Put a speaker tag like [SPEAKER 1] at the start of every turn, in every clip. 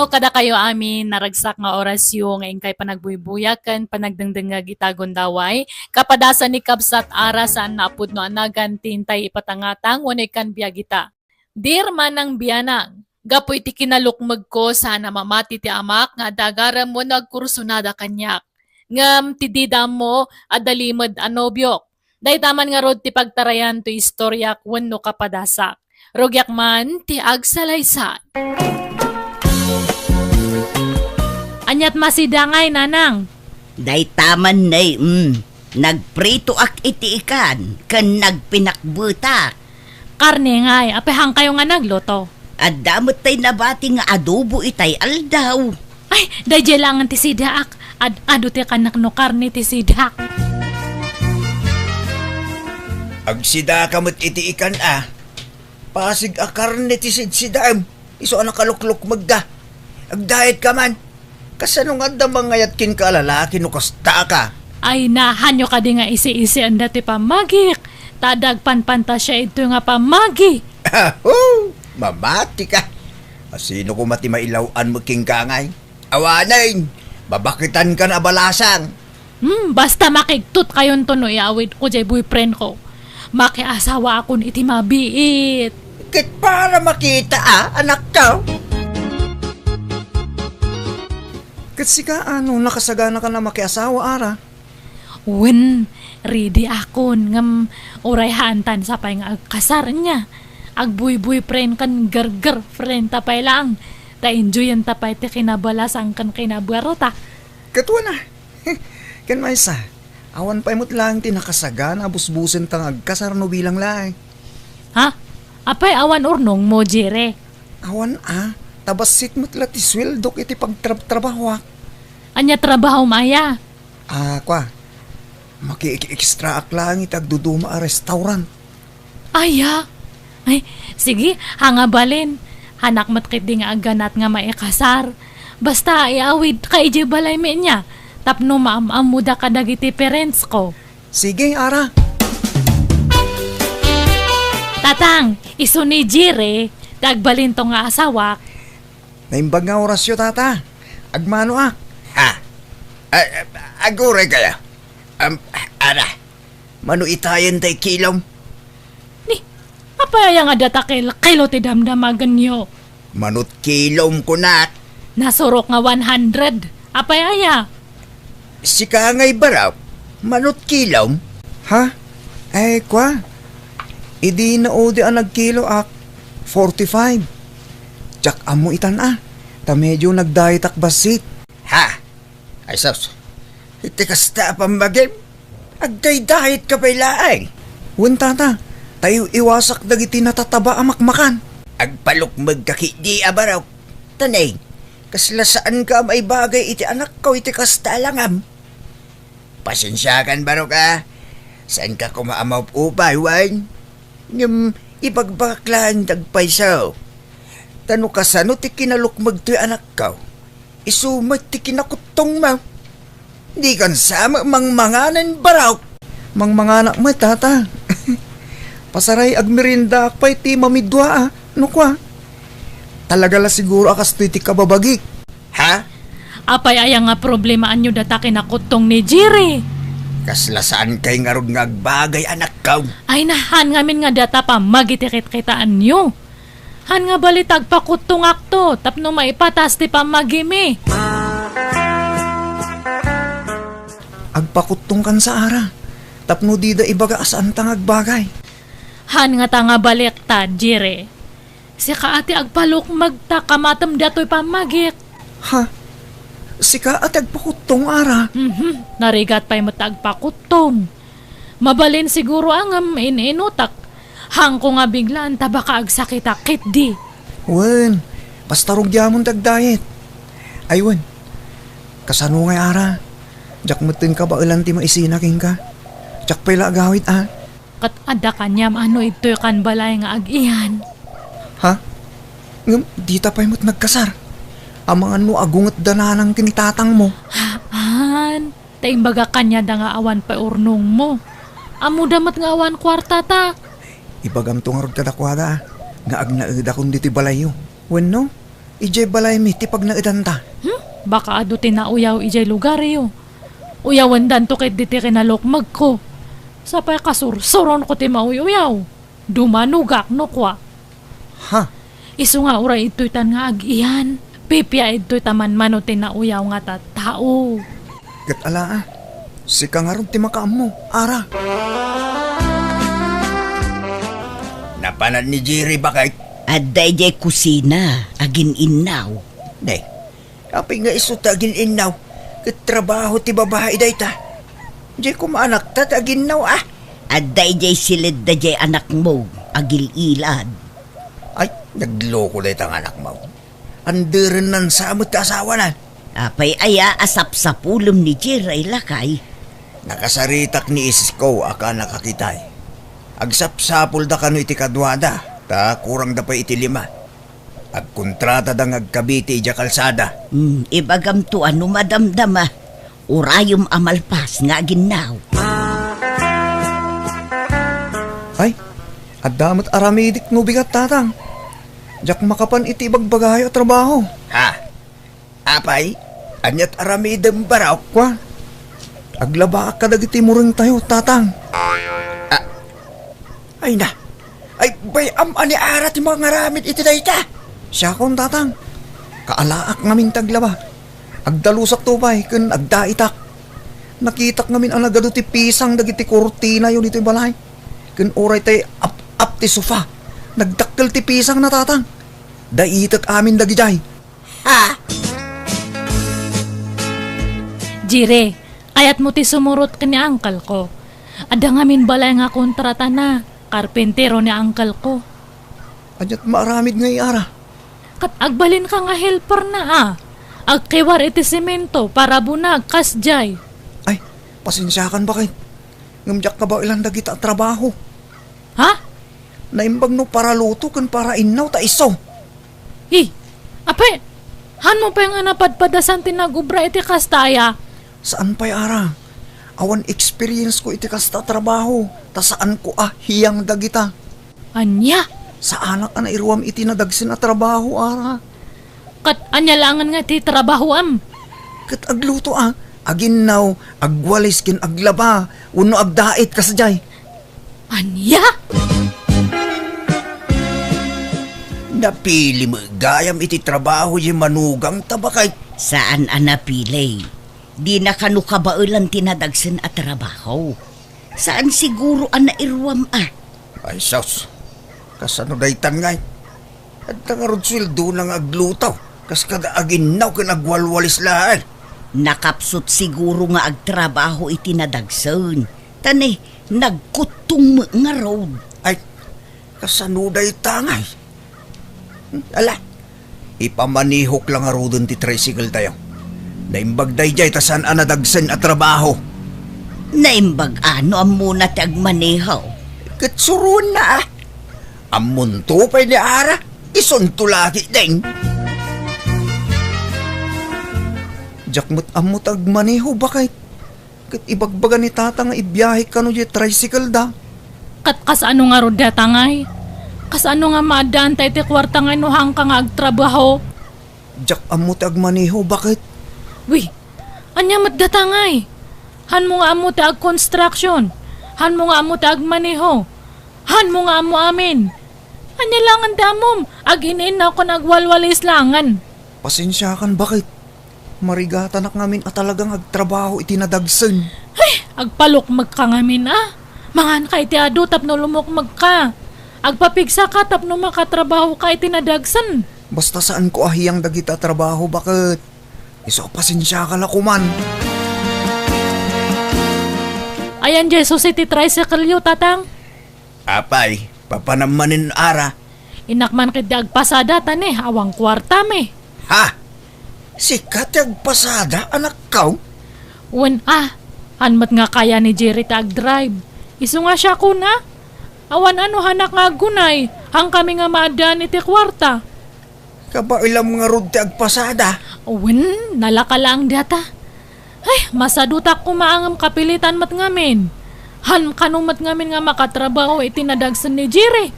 [SPEAKER 1] kada kayo amin naragsak nga orasyon nga ingkay panagbuybuyakan panagdengdengag itagon daway kapadasan ni kabsat ara saan naapud no anagan tintay ipatangatang wanay kan biyagita. Dir manang biyanang, gapoy ti kinalukmag ko sana mamati ti amak nga dagaram mo nagkursunada kanyak. Ngam ti didam mo adalimad anobyok. Daytaman nga rod ti pagtarayan to istoryak wenno kapadasak. Rogyak man ti agsalaysan. Anyat masidangay, nanang.
[SPEAKER 2] Day taman na nagprito ak iti ikan, kan nagpinakbutak.
[SPEAKER 1] Karne ngay, apehang kayo nga nagloto.
[SPEAKER 2] At damot tay nabati nga adobo itay aldaw.
[SPEAKER 1] Ay, dayjay langan ti sidaak. Ado ti kanak no karne ti sidak.
[SPEAKER 3] Agsida kamot iti ikan Pasig akarne ti sidsidam. Iso anak kalukluk magda. Agdayet ka man. Kasano nga damang ngayat kin ka lalaki no kasta ka.
[SPEAKER 1] Ay nahanyo ka di nga isi-isi ang dati pamagik. Tadag panpanta siya ito nga pamagi.
[SPEAKER 3] Mamati ka. Asino ko mati mailawan mo king kangay. Awanay, babakitan ka na balasang.
[SPEAKER 1] Basta makigtut kayon to no iawid ko jay boyfriend ko. Makiasawa akon iti mabiit.
[SPEAKER 3] Kit para makita anak ka. Kasi ka nakasagana ka na makiasawa ara.
[SPEAKER 1] Wen, ready akon ngam uray hantan sa pay nga agkasar niya. Agbuy-buy friend kan gargar friend tapay lang. Ta enjoy yan tapay ti kinabalasang kan kinabarota.
[SPEAKER 3] Katwa na. Ken maysa. Awan pa imot lang ti nakasagana busbusen tang agkasar no bilang lang.
[SPEAKER 1] Ha? Apay awan urnong mo jere.
[SPEAKER 3] Awan tabasit mo't ti sweldok iti pagtrabaho.
[SPEAKER 1] Anya trabaho maya?
[SPEAKER 3] Kwa. Maki-extra ak lang itagduduma a restaurant.
[SPEAKER 1] Ay, sige, hangabalin. Hanak matkit di nga aganat nga maikasar. Basta iawid ka iji balay mi niya. Tapno maamuda ka dagiti parents ko.
[SPEAKER 3] Sige, ara.
[SPEAKER 1] Tatang, iso ni Jire, dagbalin to nga asawa.
[SPEAKER 3] Naimbag nga orasyo, tata. Agmano Agure kaya. Ara. Mano itayan tay kilom?
[SPEAKER 1] Ni, apaya nga data kilo ti damdamagan nyo.
[SPEAKER 3] Manot kilom ko na.
[SPEAKER 1] Nasurok nga 100. Apaya.
[SPEAKER 3] Si kangay baraw. Manot kilom? Ha? Kwa. Idi na odi ang nagkilo 45. Tsak amo itan Ta medyo nagdayet basit. Ha? Ay sos. Iti kasta pambagim. Agday dahit ka pailaay. Wen tata. Tayo iwasak dagiti natataba amakmakan. Agpalok magkakidi abaraw. Tanay. Kaslasaan ka may bagay iti anak ko iti kasta langam. Pasensyakan baro ka. Saan ka kumaamaw upay, wan? Ngam ipagbaklan dagpaysaw. Tano kasano ti kinalukmag ti anak ko. Isumat ti kinakutong mo. Di kan sama mangmanganan baraw. Mangmanganak mo, tata. Pasaray agmirinda akpay ti mamidwa No kwa? Talaga la siguro akas ti kababagik. Ha?
[SPEAKER 1] Apay aya nga problema anyo data kinakutong ni Jire.
[SPEAKER 3] Kaslasaan kay nga rod ngagbagay anak ka.
[SPEAKER 1] Ay nahan ngamin nga data pa magitikit-kitaan nyo. Han nga balitag pakutong akto tapno maipatas ti pamagimi.
[SPEAKER 3] Agpakutong kan sa ara. Tapno di da ibaga asaan tang agbagay.
[SPEAKER 1] Han nga tanga balikta, Jire. Si kaati agpalok magtakamatam dato'y pamagik.
[SPEAKER 3] Ha? Si kaati agpakutong ara?
[SPEAKER 1] Narigat pa'y matagpakutong. Mabalin siguro ang ininutak. Hang ko nga biglaan tabaka agsakit-akit di.
[SPEAKER 3] Wen, pastarog yamon dagdayet. Ay wen, kasano ngay ara? Jak mutin ka ba ilan ti maisinaking ka? Jak pa'y agawit
[SPEAKER 1] Kat ada kanyam ano ito'y kan balay nga agihan.
[SPEAKER 3] Ha? Ngam, di ta pa'y mo't nagkasar. Amang ano agungat dananang kinitatang mo.
[SPEAKER 1] Haan, taimbaga kanya da nga awan pa urnong mo. Amo damat nga awan kwarta ta.
[SPEAKER 3] Ibagam to nga rod kadakwada nga agnaeda kundi ti balayo. Wen no? Ijay balay mi tipag na itanta.
[SPEAKER 1] Baka ado tinauyaw ijay lugar yo. Uyawan dan to kahit diti kinalokmag ko. Sapay kasursuron ko ti mauyaw. Dumanugak no kwa.
[SPEAKER 3] Ha?
[SPEAKER 1] Isu nga uray ito'y tan nga agiyan. Pipya ito'y taman mano tinauyaw nga tao.
[SPEAKER 3] Gat ala si kangarong ti makaam mo, ara. Napanan ni Jerry ba kay?
[SPEAKER 2] Aday jay kusina, agin inaw.
[SPEAKER 3] Day, apay nga iso tagin inaw. Katrabaho ti babae day ta. Jay kumaanak ta tagin naw ah.
[SPEAKER 2] Aday jay silid da jay anak mo, agil ilad.
[SPEAKER 3] Ay, nagloko day tang anak mo. Anderan nan sa amot ka asawa na.
[SPEAKER 2] Apay aya asap sa pulom ni Jiray lakay.
[SPEAKER 3] Nakasaritak ni isis ko aka nakakitay. Agsapsapol da kano iti kadwada, ta kurang da pa iti 5. Agkontrata da ngagkabiti ija kalsada.
[SPEAKER 2] Ibagam to ano madamdama. Urayom amalpas nga ginaw.
[SPEAKER 3] Ay, adamot aramidik no bigat tatang. Jak makapan iti bagbagayo trabaho. Ha? Apay, anyat aramidem baraw kwa. Aglaba ka dagiti muring tayo tatang. Ay na. Ay bayam ani arat yung mga ngaramid iti dayta. Siya kon tatang. Kaalaak namin taglaba. Agdalusak tupay kun agdaitak. Nakitak namin ang nagado ti pisang dagiti kurtina yun iti balay. Kun oray tay up ti sofa. Nagdakkel ti pisang na tatang. Daitak amin dagijay. Ha?
[SPEAKER 1] Jire, ayat mo ti sumurot ka ni angkal ko. Ada ngamin balay nga kontrata na. Karpentero ni angkal ko.
[SPEAKER 3] Anyat maaramid ngay ara.
[SPEAKER 1] Kat agbalin ka nga helper na Agkiwar iti semento para bunag kasjay.
[SPEAKER 3] Ay, pasensyakan ba kayo? Ngamjak ka ba ilang dagita trabaho?
[SPEAKER 1] Ha?
[SPEAKER 3] Naimbag no para luto kan para inaw ta iso.
[SPEAKER 1] Ape, han mo pa nga napadpadasan tinagubra iti kastaya.
[SPEAKER 3] Saan pa'y ara? Awan experience ko iti kasta trabaho. Ta saan ko hiyang dagita.
[SPEAKER 1] Anya?
[SPEAKER 3] Sa anak na iruam iti nadagsin na trabaho ara.
[SPEAKER 1] Kat anya langan nga ti trabahoam.
[SPEAKER 3] Kat agluto aginaw, agwalis kin aglaba, uno agdait kasjay.
[SPEAKER 1] Anya?
[SPEAKER 3] Napili mo gayam iti trabaho yung manugang tabakay.
[SPEAKER 2] Saan anapilay? Di na kanu kabailan tinadagsin at trabaho. Saan siguro ang nairwam
[SPEAKER 3] Ay sos, kasano daytan ngay. At tangarod sweldo nang aglutaw, kas kada aginaw kan agwalwalis lahat.
[SPEAKER 2] Nakapsot siguro nga agtrabaho iti nadagsan. Tani, nagkutong nga road.
[SPEAKER 3] Ay, kasano daytan ngay. Ala, ipamanihok lang arodon ti tricycle tayo. Naimbag dayjay tasan anadagsan at trabaho.
[SPEAKER 2] Naimbag ano ang muna ti agmanehaw.
[SPEAKER 3] Katsuruan na Amon to pa'y ni ara, isunto lagi din. Jakmut amot agmaneho bakit? Kat ibagbaga ni tata nga ibiyahe ka no di tricycle da.
[SPEAKER 1] Kat kasano nga rodya tangay? Kasano nga maadaan tayo ti kwarta nga inuhang ka nga agtrabaho?
[SPEAKER 3] Jak amot agmaneho bakit?
[SPEAKER 1] Wi, anya matdatangay. Han mo nga amo ti ag-construction. Han mo nga amo ti agmaneho. Han mo nga amo amin. Anya langan damom, aginin na ko nagwalwalis langan.
[SPEAKER 3] Pasensyakan bakit? Marigatan ngamin at talagang agtrabaho itinadagsan.
[SPEAKER 1] Ay, agpalukmag ka ngamin Mangan ka iti adu tapno lumukmag ka. Agpapigsa ka tapno makatrabaho ka itinadagsan.
[SPEAKER 3] Basta saan ko ahiyang dagita trabaho bakit? Iso pasensya ka la kuman.
[SPEAKER 1] Ayan Jesus iti tricycle yu tatang.
[SPEAKER 3] Apay, papanamanin ara.
[SPEAKER 1] Inakman kiti agpasada tani, awang kwarta me.
[SPEAKER 3] Ha? Sikat agpasada anak kaw?
[SPEAKER 1] Wen hanmat nga kaya ni Jerry ta ag-drive. Isu nga siya kuna. Awan ano hanak nga gunay, hang kami nga maadaan iti kwarta.
[SPEAKER 3] Kaba ilang mga rod ti agpasada?
[SPEAKER 1] Wen, nalaka lang data. Ay, masadutak ko maangam kapilitan mat ngamin. Han kanumat ngamin nga makatrabaho iti nadagsan ni Jerry.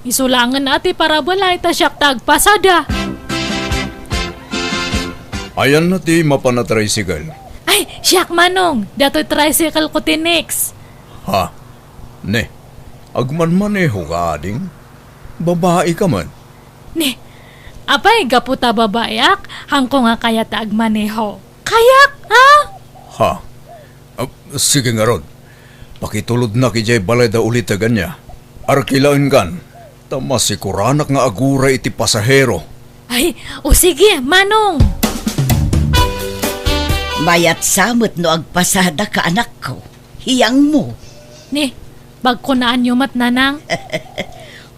[SPEAKER 1] Isulangan ati para balay ta siyak tagpasada.
[SPEAKER 4] Ayan na ti mapana-tricycle.
[SPEAKER 1] Ay, siyak manong. Dato'y tricycle ko tinix.
[SPEAKER 4] Ha? Ne, agman-maneho ka ading? Babae ka man.
[SPEAKER 1] Ni, apay gaputa babayak. Hangko nga kaya taag maneho. Kayak, ha?
[SPEAKER 4] Ha? Sige nga rod. Pakitulod na kijay balay da ulit na ganya. Arkilain kan. Tama si kuranak nga agura iti pasahero.
[SPEAKER 1] Ay, o sige, manong.
[SPEAKER 2] Mayat samot no agpasada ka anak ko. Hiyang mo.
[SPEAKER 1] Ni, bagkunaan yung matnanang.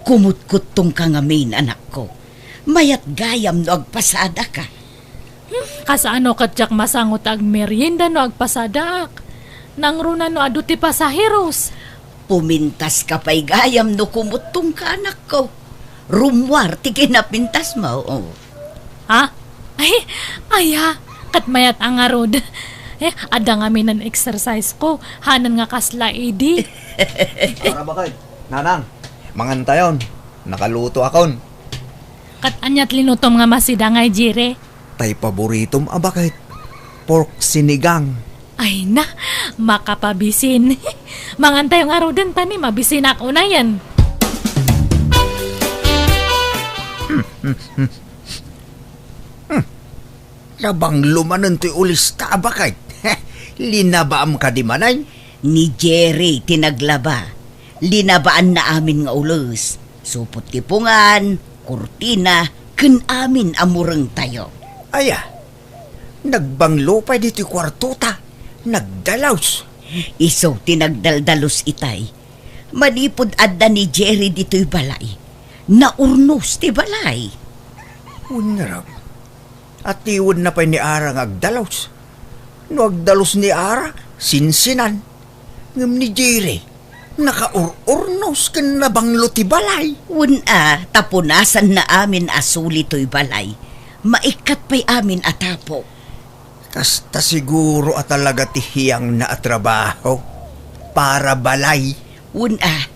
[SPEAKER 2] Kumut-kutong ka ngamin anak ko. Mayat gayam no agpasada ka.
[SPEAKER 1] Kasano katyak masangot ag merienda no agpasadak. Nang runa no adu ti pasaheros.
[SPEAKER 2] Pumintas ka pa'y gayam no kumutong ka anak ko. Rumwar ti kinapintas mo. Oh.
[SPEAKER 1] Ha? Ay, aya. Kat mayat ang arod. Ada nga minan exercise ko. Hanan nga kasla edi.
[SPEAKER 3] Para ba kayo? Nanang, mangantayon. Nakaluto akon.
[SPEAKER 1] Kat anyat linutom nga masida nga jire.
[SPEAKER 3] Tay paboritom abakit. Pork sinigang.
[SPEAKER 1] Ay na, makapabisin. Mangantay ang araw din tani, mabisin ako na yan.
[SPEAKER 3] Labang lumanon ti ulista abakit. Linabaam ka di manay.
[SPEAKER 2] Ni Jerry tinaglaba. Linabaan na amin nga ulos. Supot tipungan, kurtina, kun amin amureng tayo.
[SPEAKER 3] Aya, nagbanglo pa di ti kwartuta. Nagdalaws.
[SPEAKER 2] Iso tinagdaldalos itay. Manipod adda ni Jerry dito'y balay. Naurnos ti balay.
[SPEAKER 3] Unarag. At tiwod na pa ni Ara nga agdalaws. No agdalos ni Ara, sinsinan. Ngam ni Jerry, nakaurnos kan nabanglo ti balay.
[SPEAKER 2] Una, tapunasan na amin asuli to'y balay. Maikat pa'y amin atapo.
[SPEAKER 3] Kasta siguro at talaga tihiyang na atrabaho para balay.
[SPEAKER 2] Una,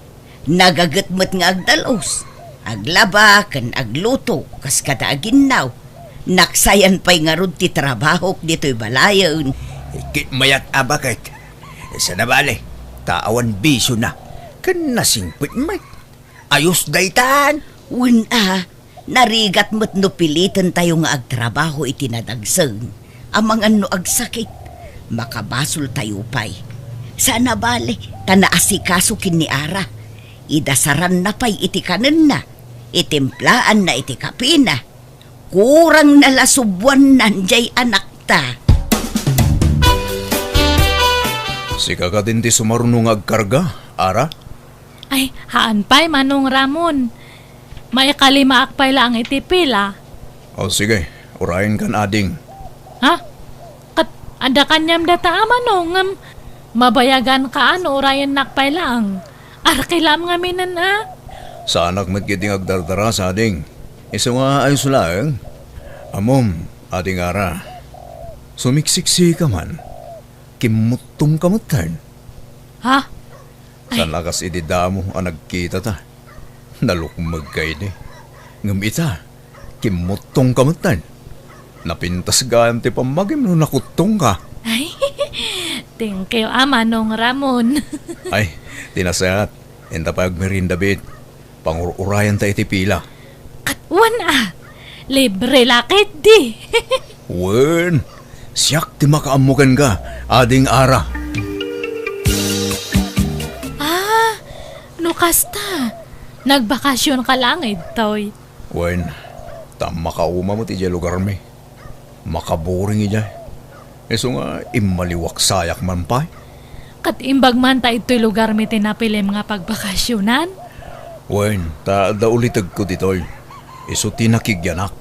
[SPEAKER 2] nagagatmat nga agdalos. Aglaba, kan agluto, kas kada aginaw. Naksayan pa'y nga rod ti trabaho dito'y balayon.
[SPEAKER 3] Ikit mayat abakit. Sa nabali, taawan bisyo na. Kan nasingpit may. Ayos daytan.
[SPEAKER 2] Una, narigat mo't no pilitan tayo nga agtrabaho itinadagsan. Amang ano agsakit, makabasol tayo pa'y. Sana bale, tanaasikaso kin ni Ara. Idasaran na pa'y itikanan na. Itimplaan na itikapina. Kurang nalasubwan nanjay anak ta.
[SPEAKER 4] Sika ka din ti sumarunong agkarga, Ara?
[SPEAKER 1] Ay, haan pa'y manong Ramon. May kalima akpay lang itipila.
[SPEAKER 4] O sige, urayin kan ading.
[SPEAKER 1] Ha? Kat ada kanyam data manong. Mabayagan ka ano orayan nakpay lang. Arkilam nga minan
[SPEAKER 4] Sa anak magkiting agdardara sa ading. Isa nga ayos lang. Amom, ading Ara. Sumiksiksi ka man. Kimutong kamutan.
[SPEAKER 1] Ha?
[SPEAKER 4] Sa lakas ididamo ang nagkita ta. Nalukmag kay ni. Ngam ita, kimutong kamutan. Napintas gayam ti pamagim no nakutong ka.
[SPEAKER 1] Ay, thank you manong Ramon.
[SPEAKER 4] Ay, tinasayat. Enta pa agmerinda bit. Pangururayan ta iti pila.
[SPEAKER 1] Katwan libre lakit di.
[SPEAKER 4] Wen, siyak ti makaamukan ka, ading Ara.
[SPEAKER 1] No kasta. Nagbakasyon ka lang toy.
[SPEAKER 4] Wen, tama kauma mo ti dya lugar mi. Makaboring ija. Eso nga imaliwak sayak man pa.
[SPEAKER 1] Kat imbag man ta ito'y lugar mi tinapilim nga pagbakasyonan.
[SPEAKER 4] Wen, ta daulitag ko ditoy. Iso tinakigyanak.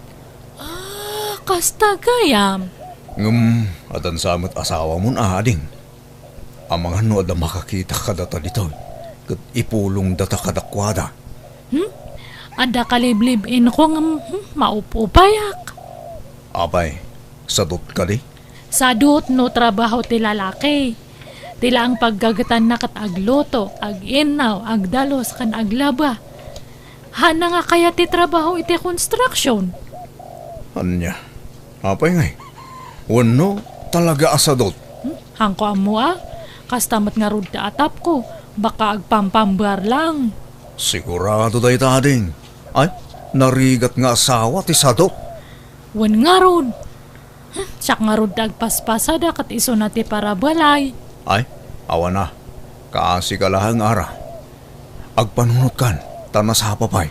[SPEAKER 1] Kasta gayam.
[SPEAKER 4] Atan samot asawa mo na ading. Amang ano ada makakita ka data ditoy. Kat ipulong data kadakwada.
[SPEAKER 1] Ada kaliblib-in ko nga maupupayak.
[SPEAKER 4] Apay, sadot ka di?
[SPEAKER 1] Sadot no trabaho ti lalaki. Tila ang paggagatan na kat agluto, aginaw, agdalos, kan aglaba. Hana nga kaya ti trabaho iti construction.
[SPEAKER 4] Anya? Apay ngay? Wano, talaga asadot.
[SPEAKER 1] Hangko amo kastamat nga rod da atap ko, baka agpampambar lang.
[SPEAKER 4] Sigurado tayo tading. Ay, narigat nga asawa ti sadot.
[SPEAKER 1] Wan nga rod. Siyak nga rod da agpaspasada kat iso na ti para balay.
[SPEAKER 4] Ay, awa na. Kaasi ka lahang ara. Agpanunot kan, tanas hapapay.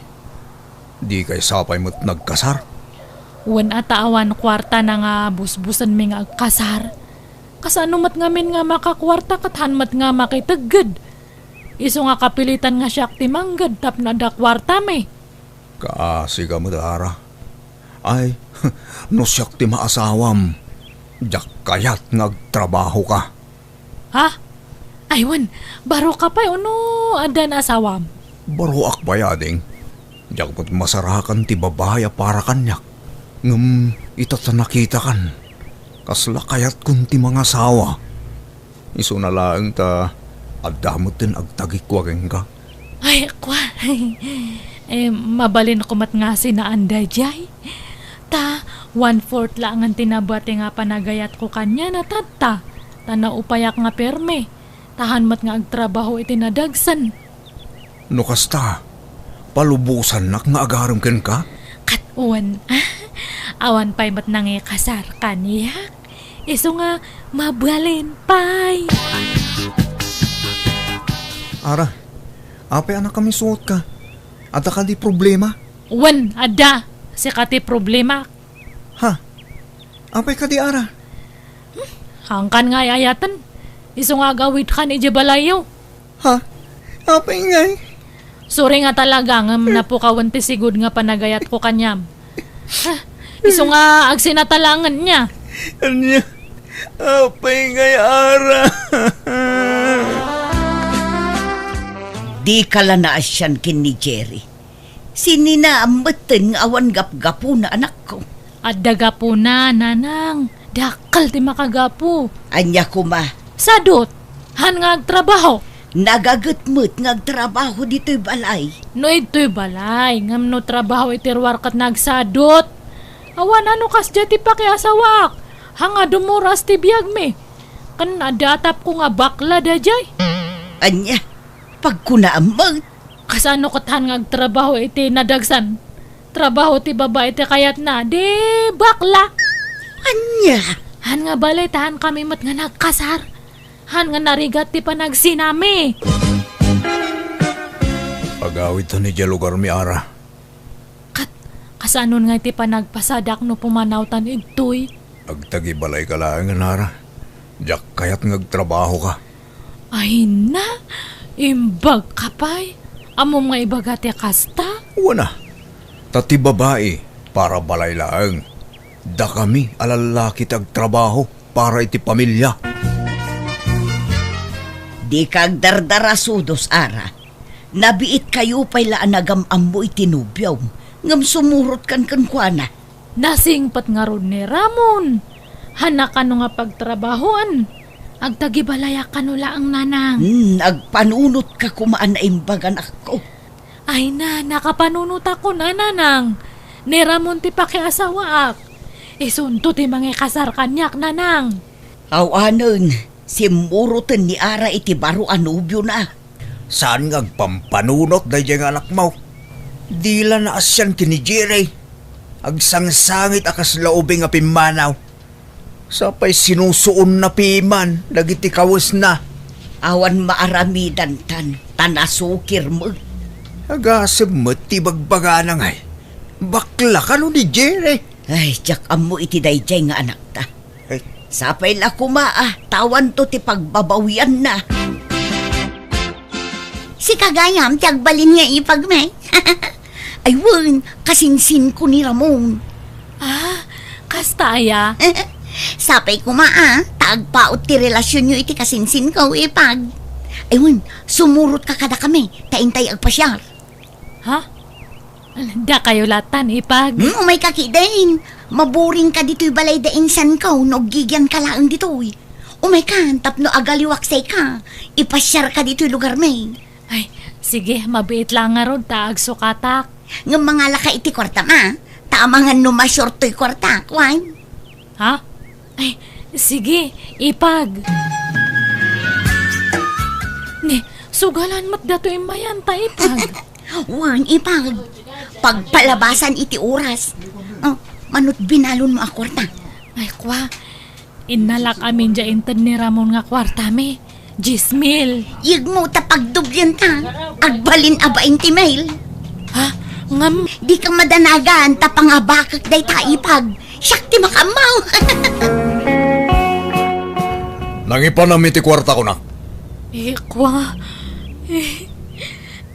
[SPEAKER 4] Di kay sapay mo't nagkasar.
[SPEAKER 1] Wan ataawan kwarta na nga busbusan mi nga agkasar. Kasano mat ngamin nga makakwarta kat hanmat nga makitagad. Iso nga kapilitan nga siyak ti manggad tap na da kwarta mi.
[SPEAKER 4] Kaasi ka mo't ara. Ay, no siyak ti maasawam. Diyak kayat ngagtrabaho ka.
[SPEAKER 1] Ha? Aywan, baro ka pa uno adan asawam.
[SPEAKER 4] Baro akbayading. Diyak mo't masarakan ti babaya para kanyak. Ngam itat na nakita kan. Kasla kayat kun ti mga asawa. Iso na lang ta adamot din agtagikwageng ka.
[SPEAKER 1] Ay, kwa. Mabalin ko mat nga si na anday jay. Ta, 1/4 lang ang tinabati nga panagayat ko kanya na tata. Ta naupayak nga perme. Tahan mat nga agtrabaho iti nadagsan.
[SPEAKER 4] No kasta, palubusan nak nga agaram ken ka?
[SPEAKER 1] Katuan, awan pa'y mat nang kasar kaniyak. Iso nga, mabalin pa'y.
[SPEAKER 4] Ara, apay anak kami suot ka. Ada ka di problema?
[SPEAKER 1] Wan, ada. Si kati problema.
[SPEAKER 4] Ha? Apay ka di ara?
[SPEAKER 1] Hangkan nga ayatan. Iso nga gawid ka ni Jebalayo.
[SPEAKER 4] Ha? Apay ngay?
[SPEAKER 1] Sorry nga talaga nga napukawan ti sigud nga panagayat ko kanyam. Iso nga agsinatalangan niya.
[SPEAKER 4] Anya? Apay ngay ara?
[SPEAKER 2] Di kala na asyan kin ni Jerry. Sinina amatan nga awan gap-gapo na anak ko.
[SPEAKER 1] At dagapo na, nanang. Dakal ti makagapo.
[SPEAKER 2] Anya ko ma,
[SPEAKER 1] Sadot, han nga agtrabaho.
[SPEAKER 2] nagagatmut ngagtrabaho dito'y balay.
[SPEAKER 1] No ito'y balay, ngam no trabaho itirwar kat nagsadot. Awan ano kas jati pa kaya sawak. Hanga dumuras ti biyag me. Kan adatap ko nga bakla da jay.
[SPEAKER 2] Anya, pagkunaamang,
[SPEAKER 1] Kasano katahan nga agtrabaho iti nadagsan. Trabaho ti babae ti kayat na, di bakla.
[SPEAKER 2] anya,
[SPEAKER 1] Han nga balay tahan kami mat nga nagkasar. Han nga narigat ti panagsinami.
[SPEAKER 4] Agawid to ni dya lugar mi ara.
[SPEAKER 1] Kasanon nga ti panagpasadak no pumanawtan igtoy.
[SPEAKER 4] Agtagi balay ka lang nga ara. Diyak kayat ngagtrabaho ka.
[SPEAKER 1] Ay na, imbag kapay. Amo mga ibagati kasta.
[SPEAKER 4] Wana. Tati babae para balay lang. Da kami alalaki tagtrabaho para iti pamilya.
[SPEAKER 2] di kag dardarasudos ara. Nabiit kayo pa'y laanagam mo itinubyaw. Ngam sumurot kan kuana.
[SPEAKER 1] Nasingpat nga ron ni Ramon. Hanak ano nga pagtrabahoan. Agtagibalaya kanula ang nanang.
[SPEAKER 2] Agpanunot ka kumaan na imbagan ako.
[SPEAKER 1] Ay na, nakapanunot ako na nanang. Ni Ramon ti pakiasawaak. Isunto ti mga kasar kanyak nanang.
[SPEAKER 2] Awanon, simurutan ni Ara iti baro anubyo na.
[SPEAKER 3] Saan ngagpampanunot na diyang anak mo? Dila na asyan kini Jerry. Agsangsangit akas laubing nga pimanaw. Sapay sinusuon na piman, dagiti kawas na.
[SPEAKER 2] Awan maaramidan tanasukir mo.
[SPEAKER 3] Agasab mo ti bagbaga na ngay. Bakla ka no ni Jerry.
[SPEAKER 2] Ay, jak amo iti dayjay nga anak ta.
[SPEAKER 3] Ay,
[SPEAKER 2] Sapay la kumaa, tawan to ti pagbabawian na.
[SPEAKER 5] Si Kagayam, tiyagbalin nga ipagme.
[SPEAKER 2] Ay wan, kasinsin ko ni Ramon.
[SPEAKER 1] Ah, kastaya.
[SPEAKER 5] Sapay kumaa, tagpaot ti relasyon nyo iti kasinsin ko ipag.
[SPEAKER 2] Ayun, sumurot ka kada kami, taintay agpasyar.
[SPEAKER 1] Ha? Da kayo latan ipag.
[SPEAKER 5] Umay kakidain. Maburing ka dito'y balay da insan ko, no gigyan ka laang dito'y. Umay ka, tapno agaliwaksay ka. Ipasyar ka dito'y lugar may.
[SPEAKER 1] Ay, sige, mabiit lang nga ron, taag sukatak.
[SPEAKER 5] Ng mga laka iti kwarta ma, tamangan no masyurto'y kwarta, kwan.
[SPEAKER 1] Ha? Ay, sige, ipag. Ni, sugalan mo't dato imayan ta ipag.
[SPEAKER 5] Wan, ipag. Pagpalabasan iti oras. Oh, manut binalon mo a kwarta.
[SPEAKER 1] Ay, kwa, inalak amin dya inted ni Ramon nga kwarta mi. 10,000.
[SPEAKER 5] Yag mo tapagdubyan ta. Agbalin aba inti mail.
[SPEAKER 1] Ha? Ngam,
[SPEAKER 5] Di ka madanagan tapangabakak day ta ipag. Siyak ti makamaw.
[SPEAKER 4] Nangipanami ti kwarta ko na.
[SPEAKER 1] kwa,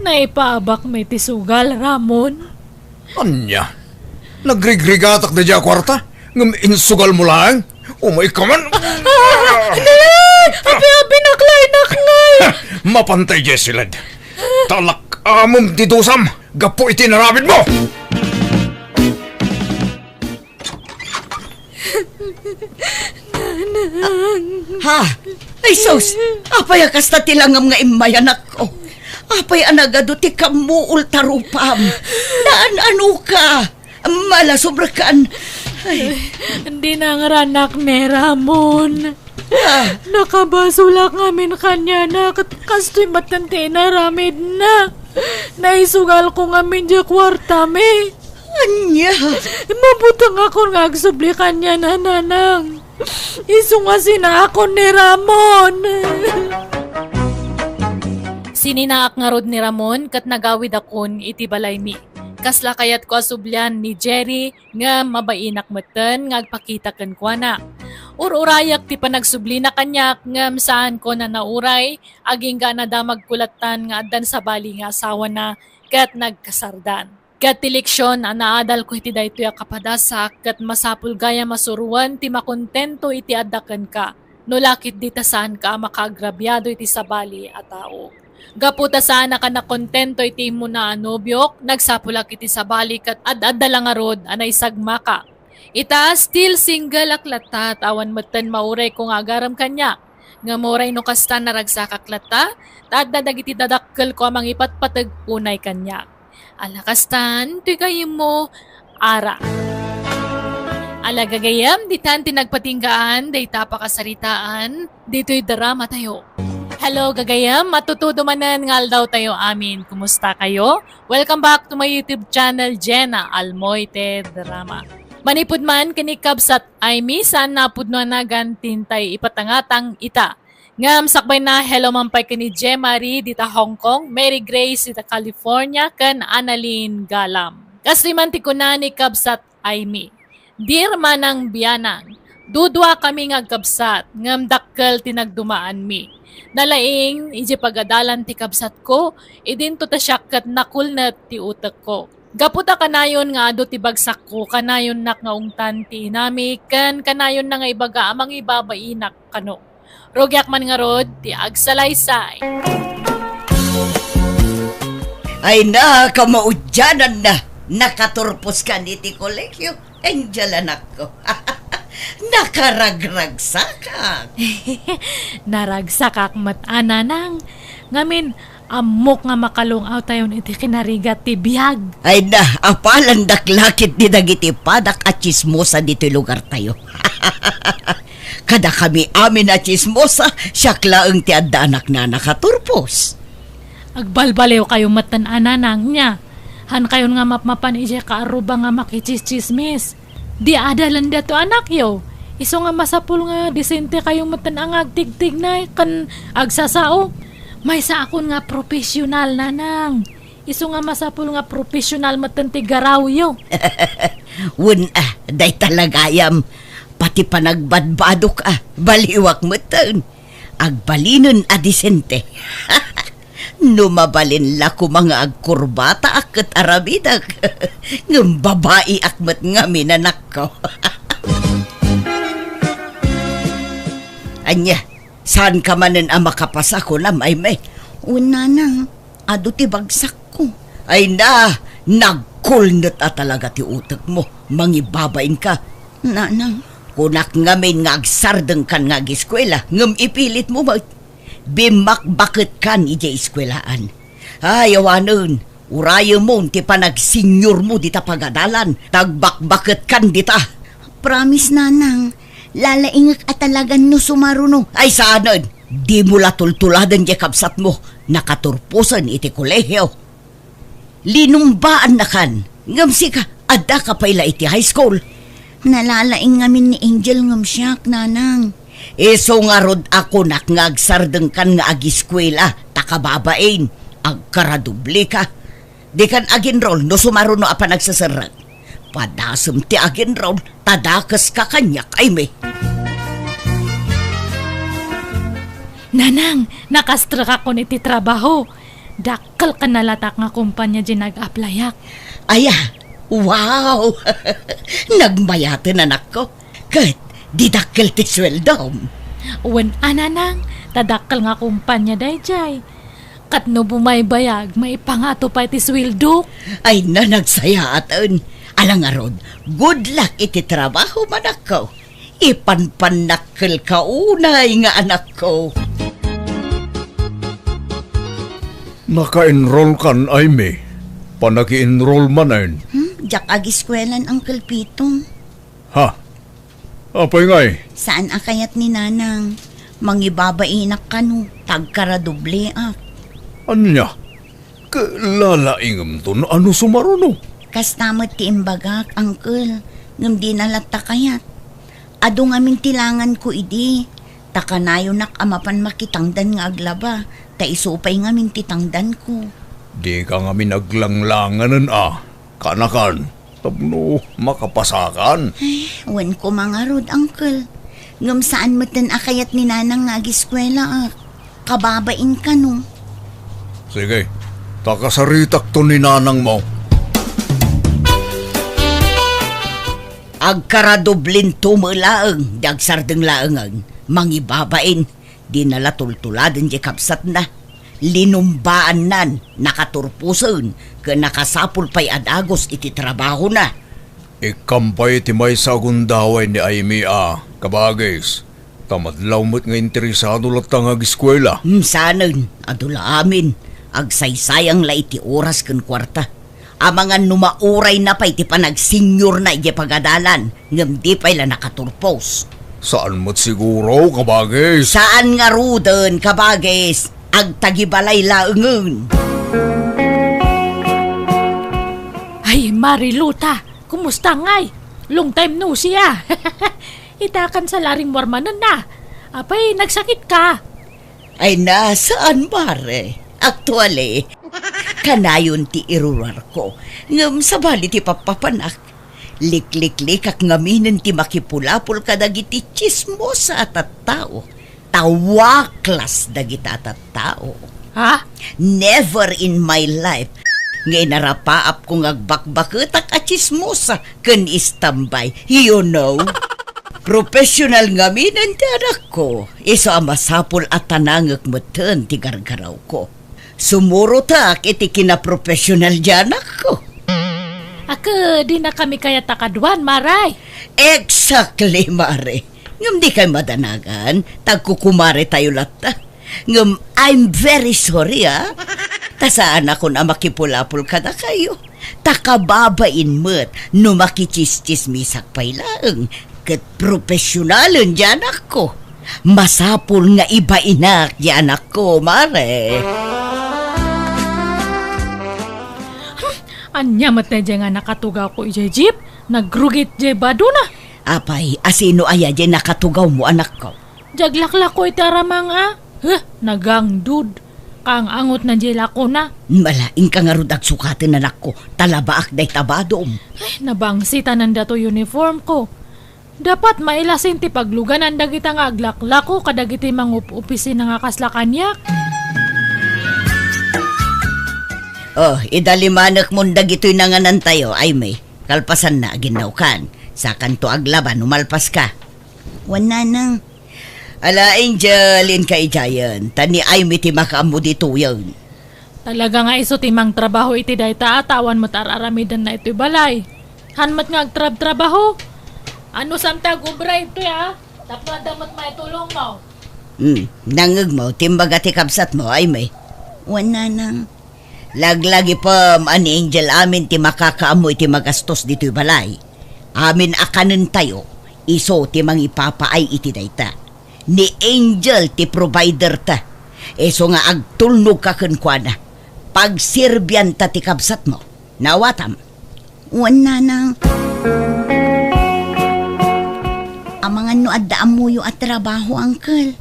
[SPEAKER 1] naipaabak may tisugal, Ramon.
[SPEAKER 4] Anya? Nagrigrigatak na dya kwarta? Ngam insugal mo lang? Umay ka man?
[SPEAKER 1] Abi, naklay.
[SPEAKER 4] Mapantay, Jessilad. Talak amom didusam. Gapo iti narabid mo!
[SPEAKER 2] Ha? Ay sus, apay kasta tilangam nga imayanak ko. Apay anagado ti kamuul tarupam. Daan ano ka? Mala sobrakan. Ay,
[SPEAKER 1] Hindi na nga ranak ni Ramon.
[SPEAKER 2] ah,
[SPEAKER 1] Nakabasulak ngamin kanya na kastoy matante na ramid na. Naisugal ko ngamin dya kwarta mi.
[SPEAKER 2] anya.
[SPEAKER 1] Mabutang ako nga agsubli kanya na nanang. Isu nga sina ako ni Ramon. Sininaak nga rod ni Ramon kat nagawid akon iti balay mi. Kasla kayat ko asublyan ni Jerry nga mabainak meten nga agpakita ken kwa na. Ururayak ti panagsubli na kanyak ngam saan ko na nauray aging ga na damag kulatan nga addan sa bali nga asawa na kat nagkasardan. Kat ti leksyon naadal ko iti daytoy a kapadasak kat masapul gaya masuruan ti makontento iti addaken ka. No lakit dita saan ka makaagrabyado iti sabali a tao. Gaputa sana ka na kontento iti mo na anobyok, nagsapulak iti sabali kat ad-adala nga rod anay sagma ka. Ita still single aklata tawan meten mauray kung agaram kanya. Nga moray no kasta naragsakaklata, tadadag iti dadakkel ko amang ipatpatag unay kanya. Alakastan, tuy mo, ara. Alagagayam, ditan tinagpatinggaan, dayta pakasaritaan, dito'y drama tayo. Hello gagayam, matutudo manan ngal daw tayo amin. Kumusta kayo? Welcome back to my YouTube channel, Jenna Almoite Drama. Manipod man kini kabsat ay misan napud no nagantin tay ipatangatang ita. Ngam sakbay na hello mampay kini Jemarie dita Hong Kong, Mary Grace dita California, kan Annalyn Galam. Kasliman ti kuna ni kabsat ay mi. Dear manang biyanang, dudwa kami nga kabsat, ngam dakkel tinagdumaan mi. Nalaing, iji pagadalan ti kabsat ko, idin to tasyak kat nakulnat ti utak ko. Gaputa kanayon nga ado ti bagsak ko, kanayon nak nga ungtan ti inami, kanayon na nga ibaga amang ibabainak kano. Rogyak man nga rod, ti agsalaysay.
[SPEAKER 2] Ay na, kamaudyanan na. Nakaturpos ka ni ti kolekyo. Angel anak ko. Nakaragragsakak.
[SPEAKER 1] Naragsakak mat-ana nang. Ngamin, amok nga makalungaw tayon iti kinarigat ti biyag.
[SPEAKER 2] Ay na, apalan daklakit ni dagiti padak at chismosa dito lugar tayo. Kada kami amin at chismosa, syaklaang ti adda anak na nakaturpos.
[SPEAKER 1] Agbalbalew kayo matan-ana nang niya. Han kayon nga mapmapan ije kaaruba nga makichismismis. Di adalan dato anak yo. Iso nga masapul nga disente kayong matan ang agtigtig na kan agsasao. May sa akon nga profesional na nang. Iso nga masapul nga profesional matan ti garaw yo.
[SPEAKER 2] Wun day talagayam. Pati pa nagbadbadok baliwak mo taon. Agbalinon adisente. Numabalin la ko mga agkurbata akat arabidak. Ng babae akmat nga minanak ko. Anya, saan ka manan ang makapasa ko na may?
[SPEAKER 5] Una nang, ado ti bagsak ko.
[SPEAKER 2] Ay na, nagkulnot talaga ti utak mo. Mangibabain ka.
[SPEAKER 5] Nanang,
[SPEAKER 2] Kunak ngamin nga agsardeng kan nga giskwela. Ngam ipilit mo ba? Bimakbakit kan ija iskwelaan. Ay, awanon. Urayo mo, ti pa nagsinyor mo dita pagadalan. Tagbakbakit kan dita.
[SPEAKER 5] promise nanang, Lalaingak at talagan no sumaruno.
[SPEAKER 2] Ay saanan, di mo latultuladan di kapsat mo, nakaturpusan iti kolehiyo. Linumbaan na kan, ngamsi ka, ada ka paila iti high school.
[SPEAKER 5] Nalalaing ngamin ni Angel ngam siyak, nanang.
[SPEAKER 2] Iso nga rod ako ngagsardeng kan nga agiskwela, takababain, agkaradubli ka. Di kan aginrol no sumaruno apa nagsasarag. Padasem ti aginrol, tadakas ka kanyak ay may.
[SPEAKER 1] Nanang, nakastra ka kon iti trabaho. Dakkel ka nalatak nga kumpanya di nag-applyak.
[SPEAKER 2] Aya, wow! Nagmayatan anak ko. Kat, didakkel ti sweldom.
[SPEAKER 1] Wen ananang, tadakkel nga kumpanya dayjay. Kat no bumaybayag, may pangato pa iti swildok.
[SPEAKER 2] Ay na nagsayatan. Alang arod, good luck iti trabaho manak ko. Ipanpanakkel ka unay nga anak ko.
[SPEAKER 4] Naka-enroll kan ay may. Panaki-enroll manan.
[SPEAKER 5] Jak agiskwelan, Uncle Pitong.
[SPEAKER 4] Ha? Apay ngay?
[SPEAKER 5] Saan akayat ni nanang? Mangibabainak ka no, tagkaradoble ak.
[SPEAKER 4] Ano niya? Kalalaingam to na ano sumaruno?
[SPEAKER 5] Kastamot ti imbagak, Uncle. Ngam di nalata kayat. Ado ngamin tilangan ko idi. Takanayo nak amapan makitangdan nga aglaba. Ta isupay ngamin titangdan ko.
[SPEAKER 4] Di ka nga minaglanglanganan Kanakan, tabno makapasakan.
[SPEAKER 5] Wan ko mga rod, Uncle. Ngam saan matan akayat ni nanang nga agiskwela ak. Kababain ka no.
[SPEAKER 4] Sige, takasaritak to ni nanang mo.
[SPEAKER 2] Agkaradublin tumulaang, dagsardeng laangang, mangibabain, di nalatultuladan di kapsat na. Linumbaan nan, nakaturpusan, ka nakasapul pa'y adagos iti trabaho na.
[SPEAKER 4] Ikampay ti may sagundaway ni Aimee kabagis. Tamadlaw mo't nga interesado latang ag-eskwela.
[SPEAKER 2] Sanan, adula amin, agsaysayang la iti oras kan kwarta. Amangan numauray na pa iti panag-senior na iti pagadalan, ngam di pa'y la nakaturpos.
[SPEAKER 4] Saan mo't siguro, kabagis?
[SPEAKER 2] Saan nga ruden, kabagis? Agtagibalay laengen.
[SPEAKER 1] Ay, Mariluta, kumusta ngay? Long time no siya. Itakan sa laring mormanon na. Apay, nagsakit ka.
[SPEAKER 2] Ay nasaan mare? Actually, kanayon ti irurar ko. Ngam sabali ti papapanak. Lik-lik-lik ak ngaminin ti makipulapol kadagiti chismos sa atat tao. Tawaklas dagita atat tao.
[SPEAKER 1] Ha?
[SPEAKER 2] Never in my life ngay narapaap kong agbakbaketak at chismosa kan istambay. You know? Professional nga minan ti anak ko. Iso amasapol at tanangak matan ti gargaraw ko. Sumuro tak iti kinaprofessional di anak ko.
[SPEAKER 1] Ako, di na kami kaya takadwan, Maray.
[SPEAKER 2] Exactly, Mare. Ngam di kay madanagan, tagkukumare tayo lata. Ngam, I'm very sorry, Tasaan ako na makipulapul ka na kayo. Takababain mo't no makichischismisak pa'y lang. Kat profesyonalan di anak ko. Masapul nga iba inak di anak ko, Mare.
[SPEAKER 1] Anya mat na dyan nga nakatugaw ko ijay jeep. Nagrugit jay bado na.
[SPEAKER 2] Apay, asino aya di nakatugaw mo anak ko?
[SPEAKER 1] Jaglakla ko itaramang nagangdud. Kang angot na jay lako na.
[SPEAKER 2] Malaing ka nga rudag sukatin anak ko. Talabaak day tabadom.
[SPEAKER 1] Ay, nabangsita ng dato uniform ko. Dapat mailasin ti pagluganan dagita nga aglaklako kadagiti mangup-upisin nga kaslakanyak.
[SPEAKER 2] Oh, idalimanak mong dagito'y nanganan tayo, ay may. Kalpasan na ginawkan. Sa kanto aglaban, umalpas ka.
[SPEAKER 5] Wan nanang.
[SPEAKER 2] Ala, Angel, in kay Giant. Tani ay may timakamu dito yun.
[SPEAKER 1] Talaga nga iso timang trabaho iti dayta atawan mo tararamidan na ito'y balay. Hanmat nga agtrab-trabaho. Ano samtag ubra ito Tapos damat may tulong mo.
[SPEAKER 2] Nangag mo, timbaga ti kapsat mo, ay may.
[SPEAKER 5] Wan nanang.
[SPEAKER 2] Laglagi pa, ani Angel, amin ti makakaamoy ti magastos dito'y balay. Amin akanin tayo. Iso ti mangipapaay iti dayta. Ni Angel ti provider ta. Eso nga agtulnog ka kenkwana. Pagsirbyan ta ti kabsat mo. Nawatam.
[SPEAKER 5] Uwan nanang. Amangan no adda amuyo at trabaho, Uncle.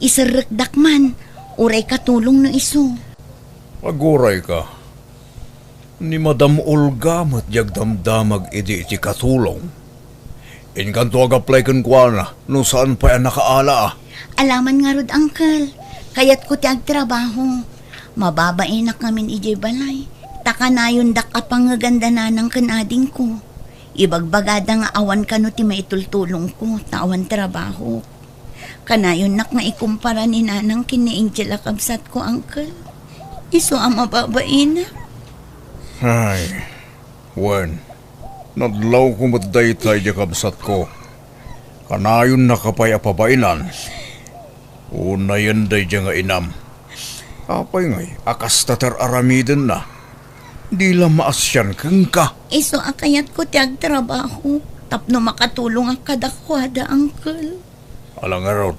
[SPEAKER 5] Isarrekdak man. Uray katulong no iso.
[SPEAKER 4] Aguray ka. Ni Madam Olga matjag damdamag iti katulong. Inkanto ag-apply kan kwa na, no saan pa yan nakaala ah.
[SPEAKER 5] Alaman nga rod, Uncle. Kayat ko ti agtrabaho. Mababainak namin ijay balay. Taka na yun dak apangaganda na ng kanading ko. Ibagbagada nga awan ka no ti maitultulong ko, tawan trabaho. Kanayon nak nga ikumpara ni nanang kini Angela kabsat ko, Uncle. Iso ang mababain.
[SPEAKER 4] Ay, Wen, nadlaw ko matday tayo di kabsat ko. Kanayon nakapay apabainan. Una yan day di nga inam. Apay ngay, akas tatar aramiden na. Di lang maasyan kang ka.
[SPEAKER 5] Iso akayat ko ti agtrabaho. Tapno makatulong ang kadakwada, Uncle.
[SPEAKER 4] Alang arod,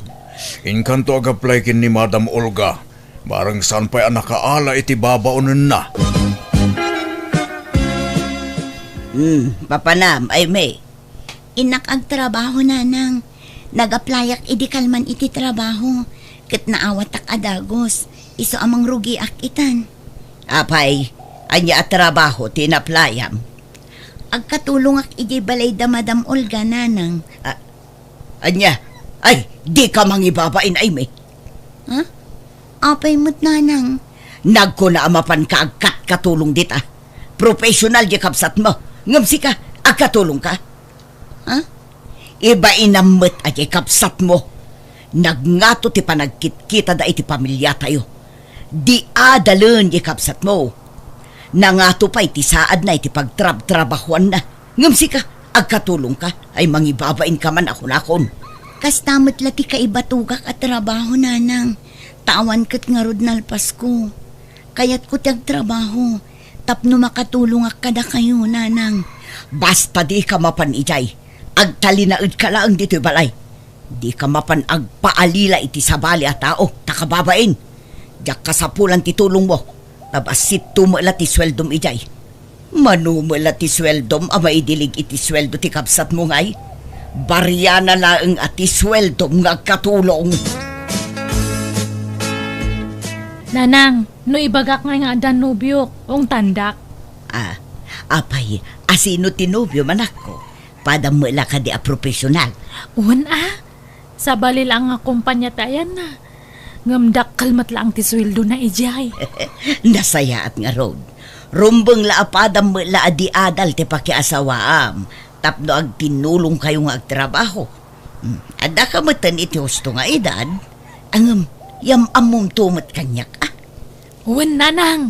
[SPEAKER 4] inkanto ag-apply kin ni Madam Olga. Barang saan pa'y nakaala iti babaunan na.
[SPEAKER 2] Papanam, ay may.
[SPEAKER 5] Inak agtrabaho nanang. Nag-applyak idi kalman iti trabaho. Ket naawat ak adagos. Iso amang rugi ak itan.
[SPEAKER 2] Apay, anya at trabaho, tinaplayam.
[SPEAKER 5] Agkatulong ak idi balay da Madam Olga nanang.
[SPEAKER 2] Anya, ay, di ka mangibabain ay may.
[SPEAKER 5] Ha? Apay mo't nanang.
[SPEAKER 2] Nagko na amapan ka agkat katulong dita. Professional di kapsat mo. Ngamsi ka, agkatulong ka.
[SPEAKER 5] Ha?
[SPEAKER 2] Iba inamot ay kapsat mo. Nagngato ti panagkit-kita da iti pamilya tayo. Di adalun di kapsat mo. Nangato pa iti saad na iti pagtrab-trabahuan na. Ngamsi ka, agkatulong ka, ay mangibabain ka man ako nakon.
[SPEAKER 5] Kastamot lati ka ibatugak at trabaho nanang. Tawan kat nga rod nalpas ko. Kayat ko tiyag trabaho. Tapno makatulong ak kada kayo nanang.
[SPEAKER 2] Basta di ka mapan ijay. Agtalinaid ka lang dito balay. Di ka mapan agpaalila iti sabali at tao. Takababain. Diyak kasapulan ti tulong mo. Tabasit tumala ti sweldom ijay. Manumala ti sweldom ama idilig iti sweldo ti kapsat mo ngay. Barya na laeng ati sweldom nga katulong.
[SPEAKER 1] Nanang, no ibagak nga adan nubyo, ong tandak.
[SPEAKER 2] Apay, asino tinubyo manak ko. Padamula ka di a profesional.
[SPEAKER 1] Uwan sa bali lang nga kumpanya tayan na. Ngamdak kalmat lang ti sweldo na ijay.
[SPEAKER 2] Nasaya at nga road. Rumbeng la apadam la adi adal ti pakiasawaam. Tapno ag tinulong kayo nga agtrabaho. Ada ka matan iti husto nga edad. Ang yam amom tumat kanyak
[SPEAKER 1] Uwan, nanang.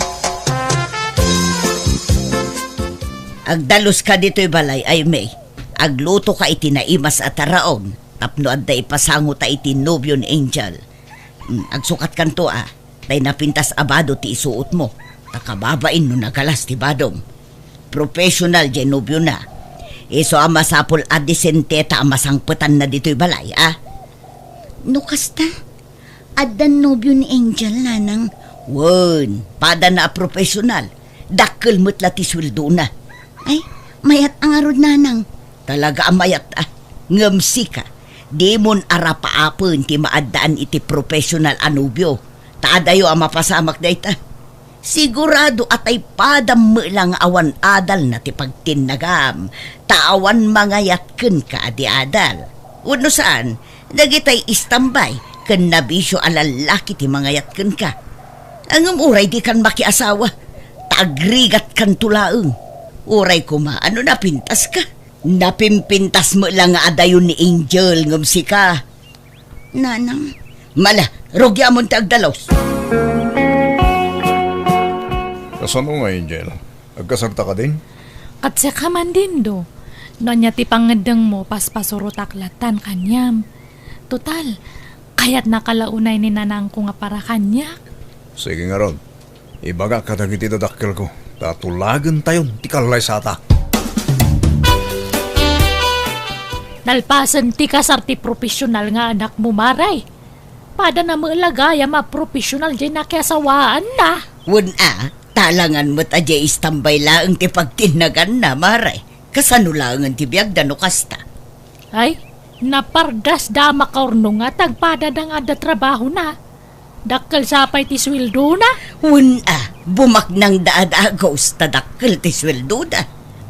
[SPEAKER 2] Agdalos ka dito'y balay ay may. Agluto ka iti naimas at taraon. Tapno adda ipasango ta iti nobyo ni Angel. Agsukat kanto tay napintas abado ti isuot mo. Takababain no nagalas ti badong. Professional dyan nobyo na. Iso ang masapol adisenteta ang masangputan na dito'y balay
[SPEAKER 5] No kasta? Adan nobyo ni Angel nanang.
[SPEAKER 2] Wen, pada na profesional. Dakkel mo't lati sweldo na.
[SPEAKER 5] Ay, mayat ang arod nanang.
[SPEAKER 2] Talaga ang mayat Ngamsi ka. Di mon arapaapon ti maadaan iti profesional anubyo. Taadayo ang mapasamak dayta. Sigurado atay padam lang awan adal na ti pagtinagam. Taawan mangayat ken ka adi adal. Uno saan, nagitay istambay ken nabisyo alalaki ti mangayat ken ka. Ang uray di kan makiasawa. Tagrigat kan tulaeng. Uray ko ano napintas ka? Napimpintas mo lang nga adayon ni Angel ngamsi ka.
[SPEAKER 5] Nanang.
[SPEAKER 2] Mala, rogya mo ti agdalos.
[SPEAKER 4] Kasano nga, Angel? Agkasarta ka din?
[SPEAKER 1] Katsa ka man din do. No niya ti pangadang mo paspasurotaklatan kanyam. Total, kaya't nakalaunay ni nanang ko nga para kanya.
[SPEAKER 4] Sige nga ron. Ibaga ka dagiti dadakkel ko. Tatulagan tayo, ti kalay sata.
[SPEAKER 1] Dalpasan ti kasarti profesional nga anak mo, Maray. Pada na mailagaya ma-profesional dyan na kiasawaan na.
[SPEAKER 2] Talangan mo't adya istambay laang ti pagtinagan na, Maray. Kasano laangan ti biyag dano kasta.
[SPEAKER 1] Ay, napardas da makaurno nga tagpada na nga da trabaho na. Dakkel sapay ti sweldo na.
[SPEAKER 2] Bumaknang daad-agos tadakkel ti sweldo da.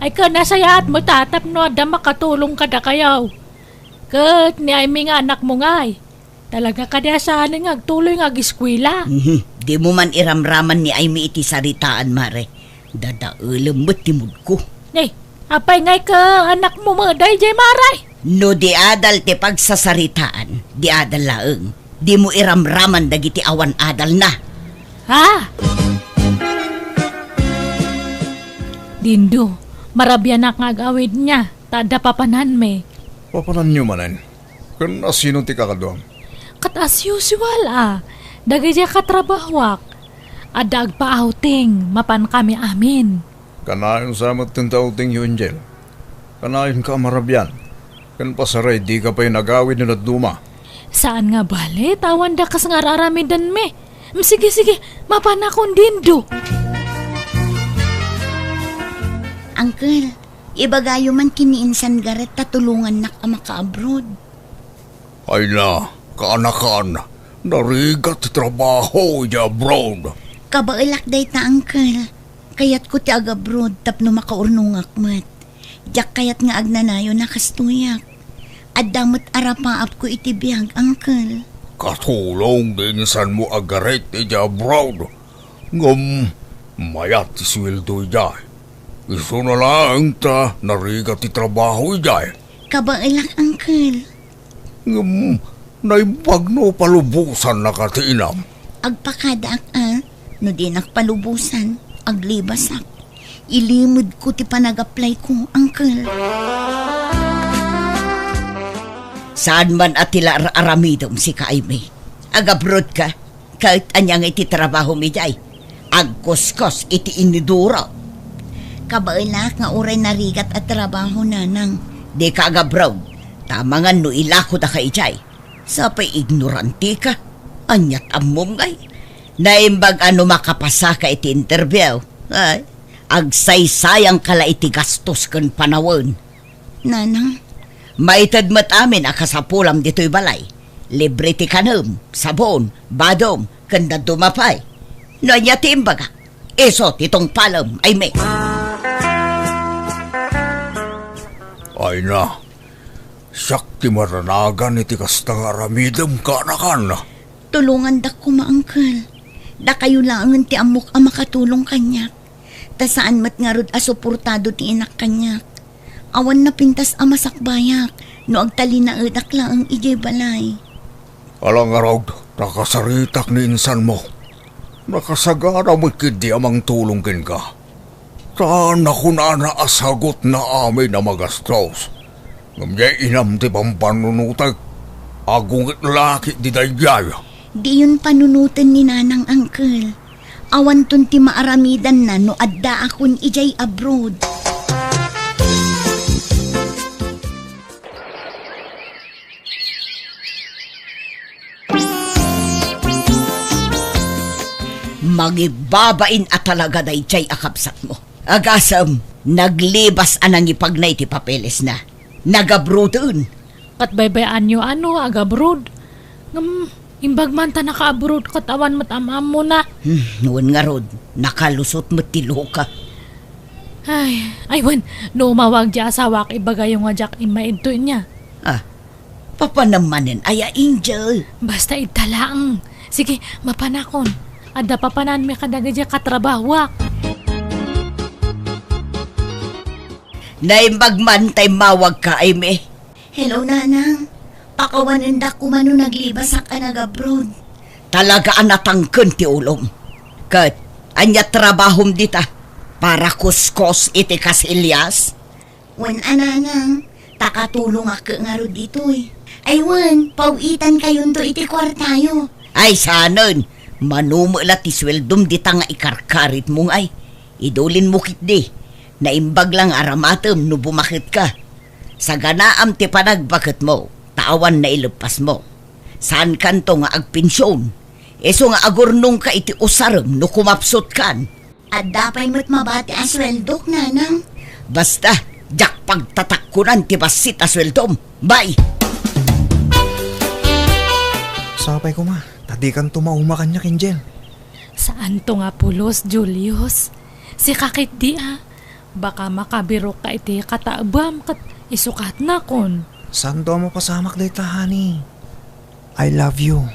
[SPEAKER 1] Ay ka nasayaat mo tatap no da makatulong ka da kayaw. Kat ni ay mga anak mo ngay. Talaga ka da saan nga agtuloy nga giskwila.
[SPEAKER 2] Di mo man iramraman ni Aimee iti saritaan, Mare. Dadaulam mo't timud ko.
[SPEAKER 1] Ay, apay ngay ka anak mo maday jay Maray.
[SPEAKER 2] No di adal ti pagsasaritaan, di adal laeng. Di mo iramraman dagiti awan adal na.
[SPEAKER 1] Ha? Dindo, marabyan na ngagawid niya. Tada papanan me.
[SPEAKER 4] Papanan nyo manan. Kan asino ti kakadwang.
[SPEAKER 1] Kat as usual Dagay siya katrabahwak. Adag pa outing, mapan kami amin.
[SPEAKER 4] Kanayon sa matintauting yun, Jel. Kanayon ka marabyan. Kan pasaray di ka pa'y nagawid na duma.
[SPEAKER 1] Saan nga bale? Tawan da kas nga raramidan me. Sige, mapan akong dindo.
[SPEAKER 5] Uncle, ibagayo man kiniinsan garet tatulungan nak maka-abroad.
[SPEAKER 4] Ay na, kaanakan. Narigat trabaho ya abroad.
[SPEAKER 5] Kabailak day ta, Uncle. Kayat ko ti agabroad tapno makaurnungak mat. Diyak kayat nga agnanayo nakastuyak. Adamot arapaap ko iti biyag, Uncle.
[SPEAKER 4] Katulong din san mo agaret ya abroad. Mayat ti sweldo ya. Iso na lang ta narigat ti trabaho ya.
[SPEAKER 5] Kabailak, Uncle.
[SPEAKER 4] Naibag no palubusan na katinam.
[SPEAKER 5] Agpakadaak no di nakpalubusan, aglibasak. Ilimod ko ti panag-apply ko, Uncle.
[SPEAKER 2] Saan man atila aramidom si Aimee? Agabroad ka, kahit anyang iti trabaho mi jay. Agkuskos iti inidura.
[SPEAKER 5] Kabailak nga uray narigat at trabaho nanang.
[SPEAKER 2] Di ka agabroad, tamangan no ilako da ka ijay. Sapay ignoranti ka, anyat amom ngay. Naimbag ano makapasa ka iti interview. Ay, agsaysayang kala iti gastos kan panawon.
[SPEAKER 5] Nanang,
[SPEAKER 2] Maitad mat amin akasapulam dito'y balay. Libre ti kanam, sabon, badom, kanda dumapay. No anya ti imbaga, iso titong palam ay may.
[SPEAKER 4] Ay na, siyak ti maranagan iti kastang aramidam kaanakan na.
[SPEAKER 5] tulungan da ko, Uncle. Da kayo lang ti amok ang makatulong kanyak. Ta saan mat nga rod asuportado ti inak kanyak. Awan na pintas ang masakbayak, no agtali na edak lang ang ijay balay.
[SPEAKER 4] Alang araw, nakasaritak ni insan mo. Nakasagara mo'y kidi amang tulong kin ka. Saan ako na naasagot na amin na magastos. Ngamyay inam ti pampanunutag. Agungit laki di dayay.
[SPEAKER 5] Di yun panunutan ni nanang, Uncle. Awan tun ti maaramidan na no adda akon ijay abroad.
[SPEAKER 2] Magibabain at talaga day jay akapsat mo. Agasam, naglibas anang ipagnay ti papeles na. Nagabroodun.
[SPEAKER 1] Patbaybayan nyo agabrod. Imbag man ta naka-abroad katawan matamam mo na.
[SPEAKER 2] Noon nga rod, nakalusot mo tilo ka.
[SPEAKER 1] Aywan, no mawag di asawa kay bagay yung ajak imaidto niya.
[SPEAKER 2] Papanamanin aya angel.
[SPEAKER 1] Basta italaang. Sige, mapanakon. Ada papanan may kadaga di katrabahwak.
[SPEAKER 2] Naimbag man tay mawag ka, Aimee.
[SPEAKER 5] Hello, nanang. Pakawanan da ko mano naglibas ak nag-abroad.
[SPEAKER 2] Talaga anatangken ti ulom. Kat, anya trabahom dita para kuskos iti kasilyas.
[SPEAKER 5] Wan ananang, takatulong ak nga ro ditoy. Ay wan, pawitan kayon to iti kwartayo.
[SPEAKER 2] Ay sanon, manumula ti sweldom dita nga ikarkarit mong ay. Idulin mo kit di, naimbag lang aramatem no bumakit ka. Sa ganaam ti panagbaket mo, tawan na ilupas mo. Saan kanto nga agpensyon? Eso nga agurnong ka iti usarem no kumapsot kan.
[SPEAKER 5] At dapay mo't mabati ang sweldok, nanang.
[SPEAKER 2] Basta, jak pagtatakkunan ti basit asweldom. Bye!
[SPEAKER 3] Sapay ko ma, tadi kan tumauma kanya kinjen.
[SPEAKER 1] Saan to nga pulos, Julius? Si kakit di baka makabiro ka iti kataabam kat isukat na kon.
[SPEAKER 3] Saan to mo pasamak day tahani? I love you.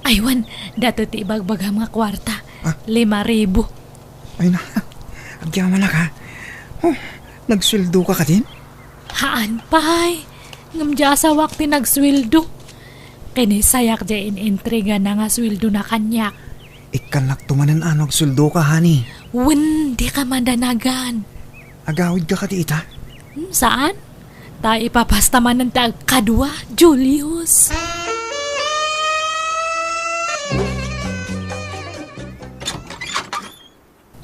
[SPEAKER 1] Aywan, dato ti ibagbagam nga kwarta.
[SPEAKER 3] Ah?
[SPEAKER 1] 5,000.
[SPEAKER 3] Ay na, agyaman na ka. Oh, nagsweldo ka din?
[SPEAKER 1] Haan pay, ngamdya sa wakti nagswildo. Kinisayak dya intriga na nga swildo na kanyak.
[SPEAKER 3] Ikanak tumanan nagsweldo ka, hani.
[SPEAKER 1] Wen, di ka mandanagan.
[SPEAKER 3] Agawid ka di ita?
[SPEAKER 1] Saan? Ta ipapasta man ng tag kadwa, Julius.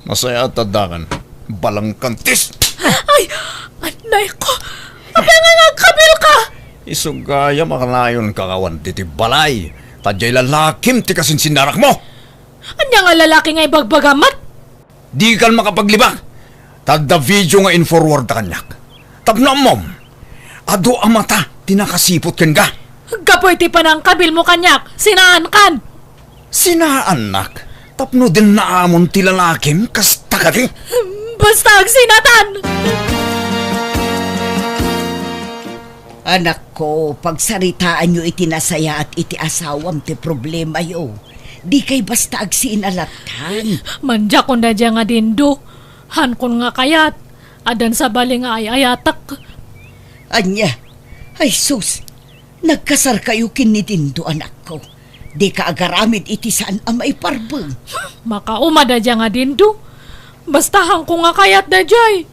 [SPEAKER 4] Masaya at tadakan. Balang kantis!
[SPEAKER 1] Ay, anay ko. Apa nga nagkabil ka?
[SPEAKER 4] Isugaya makalayon kakawan ti balay. Tadyay lalakim ti kasin sinarak mo.
[SPEAKER 1] Anya nga lalaki nga ibagbagamat?
[SPEAKER 4] Di kan makapaglibak. Tadda video nga in-forward ta kanyak. Tapno mom. Ado ang mata, tinakasipot ken ka.
[SPEAKER 1] Kapoy ti panang kabil mo kanyak. Sinaan kan?
[SPEAKER 4] Sinaanak. Tapno din naamon ti lalakim kasta ka ti.
[SPEAKER 1] Basta agsinatan.
[SPEAKER 2] Anak ko, pagsaritaan nyo iti nasaya at iti asawam ti problema yo. Di kay basta agsinalatan.
[SPEAKER 1] Manja ko na dyan nga dindo. Han kon nga kayat. Adan sa bali nga ay ayatak.
[SPEAKER 2] Anya, ay sus, nagkasar kayo kinitindo anak ko. Di ka agaramid iti saan amay parbeng.
[SPEAKER 1] Makauma da dyan nga dindo. Bastahan ko nga kayat da dyan.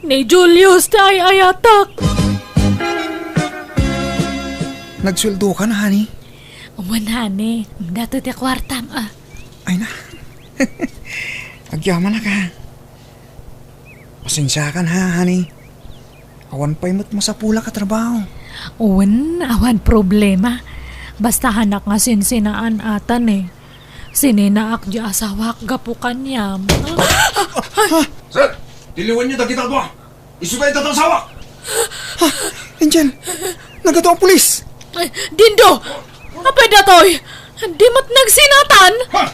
[SPEAKER 1] Ni Julius da ay ayatak.
[SPEAKER 3] Nagsweldo ka na, hani?
[SPEAKER 1] Umanani, dato ti kwartam
[SPEAKER 3] Ay na. Agyaman na ka. Pasensya ka na, hani. Awan pa'y mo sa pula ka trabaho.
[SPEAKER 1] Uwan, awan problema. Basta hanak nga sinsinaan atan Sininaak di asawak gapukan yam.
[SPEAKER 4] Sir, tiliwan niyo dagita to. Isugay tatang sawak.
[SPEAKER 3] Angel, nagato ang pulis.
[SPEAKER 1] Dindo! Apay datoy! Di mo't nagsinatan!
[SPEAKER 4] Ha!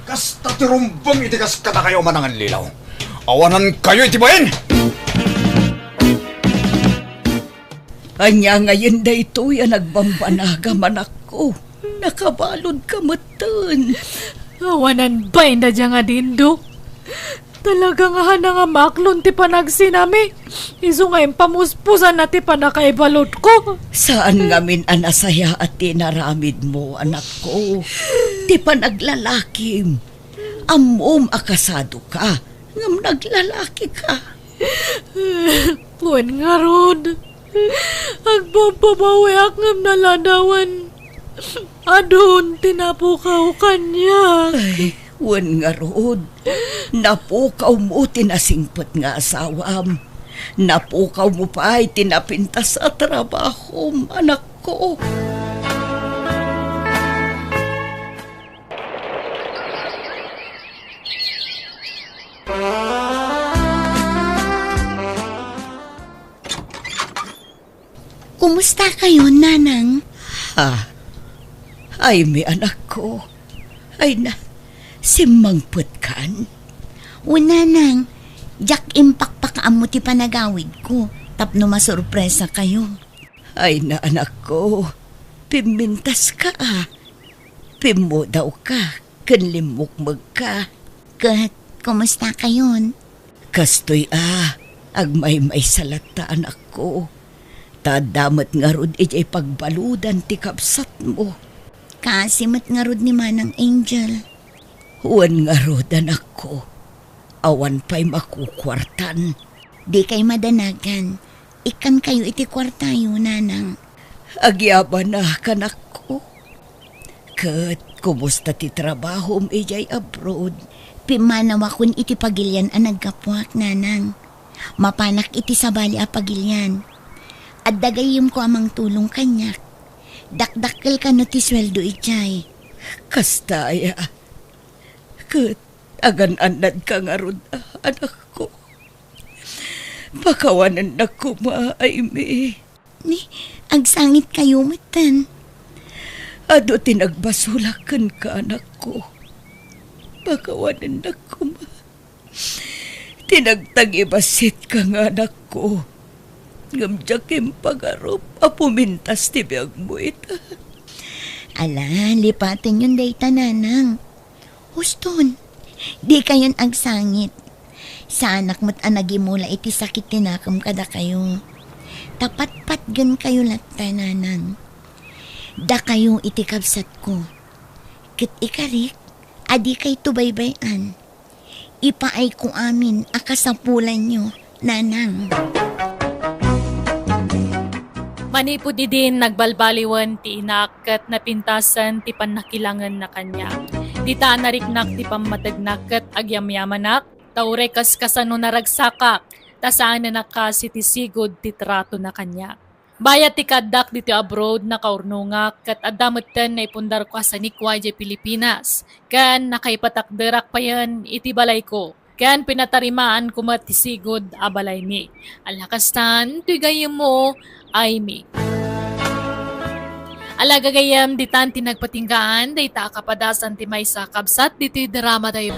[SPEAKER 4] Kasta tirumbang itikas kata kayo manangan lilaw. Awanan kayo itibayin!
[SPEAKER 2] Anya ngayon da ito yan nagbambanaga manak ko. Nakabalod ka matan.
[SPEAKER 1] Awanan ba na dyan nga dindo? Talaga nga nga maklon ti panagsinami. Iso nga yung pamuspusan na ti panakaibalot ko.
[SPEAKER 2] Saan ngamin anasaya at tinaramid mo, anak ko? Ti panaglalakim. Amom akasado ka. Ngam naglalaki ka.
[SPEAKER 1] Puwan nga rod. Agpapabawi ak ngam naladawan. Adun, tinapukaw kanya.
[SPEAKER 2] Ay, wan nga rod. Napukaw mo tinasingpot nga asawam. Napukaw mo pa ay tinapintas sa trabaho, anak ko.
[SPEAKER 5] Kumusta kayo, nanang?
[SPEAKER 2] Ay, may anak ko. Ay na, simangpot kan.
[SPEAKER 5] O, nanang, jak impakpakaam mo ti panagawid ko. Tapno masurpresa kayo.
[SPEAKER 2] Ay na, anak ko. Pimintas ka Pimo daw ka. Kanlimukmag ka.
[SPEAKER 5] Kat, kumusta kayon?
[SPEAKER 2] Kastoy agmay-may salata, anak ko. Tadamat nga rod ijay pagbaludan ti kapsat mo.
[SPEAKER 5] Kasimat nga rod ni Manang Angel.
[SPEAKER 2] Huwan nga rod, anak ko. Awan pa'y makukwartan.
[SPEAKER 5] Di kay madanagan. Ikan kayo iti kwartayo, nanang.
[SPEAKER 2] Agyaba na, kanak ko. Kat, kumusta ti trabaho ijay abroad?
[SPEAKER 5] Pimanawa kun iti pagilyan ang nagkapuak, nanang. Mapanak iti sabali a pagilyan. At dagayim ko amang tulong kanyak. Dakdakkel ka no ti sweldo ichay.
[SPEAKER 2] Kastaya. Kat, agan-anad ka nga ron, anak ko. Pakawanan na ko maaaymi.
[SPEAKER 5] Ni, agsangit kayo matan.
[SPEAKER 2] Ado tinagbasulakan ka, anak ko. Pakawanan na ko tinagtagibasit ka nga, anak ko. Ngamjakim pagarup, apumintas ti biyag mo ita.
[SPEAKER 5] Ala, lipatin yun day tananang. Huston, di kayon agsangit. Sa anak mo't anagimula iti sakit tinakam kada kayo. Tapat-pat gan kayo lat tananang. Da kayo iti kabsat ko. Kit ikarik, adi kay tubaybayan. Ipaay ko amin akasapulan nyo, nanang.
[SPEAKER 1] Manipod din nagbalbaliwan ti inak kat napintasan ti panakilangan na kanya. Di ta nariknak ti pamatagnak kat agyamyamanak, taure kas kasano naragsakak, tasaan na nakasi ti sigod ti trato na kanya. Bayat ti kadak dito abroad na kaurnungak kat adamutan na ipundar ko sa Nikway di Pilipinas. Kan nakaipatakderak pa yan iti balay ko. Kan pinatarimaan ko ti sigod abalay mi. Alakastan, tigayim mo ay mi. Alagagayam ditan tinagpatinggaan, dayta kapadasan ti may sa kabsat dito drama tayo.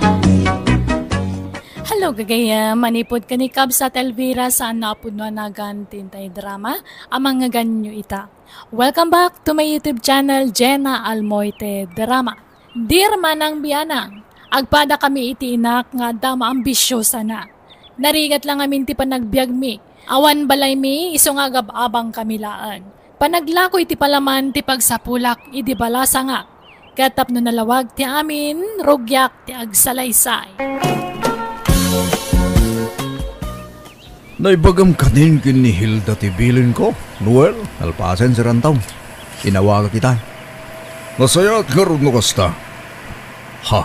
[SPEAKER 1] Hello gagayam, manipod ka ni Kabsat Elvira sa napod na nagantin tayo drama, amang nga ganyo ita. Welcome back to my YouTube channel, Jenna Almoite Drama. Dear manang biyanang, agpada kami iti inak nga dama ambisyosa na. Narigat lang amin ti panagbiag mi. Awan balay mi, iso nga gababang kamilaan. Panaglako iti palaman ti pagsapulak, iti balasa nga. Katap no nalawag ti amin, rugyak ti agsalaysay.
[SPEAKER 4] Naibagam kanin kin ni Hilda tibilin ko. Noel, alpasen si Rantaw. Inawaga kita. Nasaya at garod no kasta. Ha,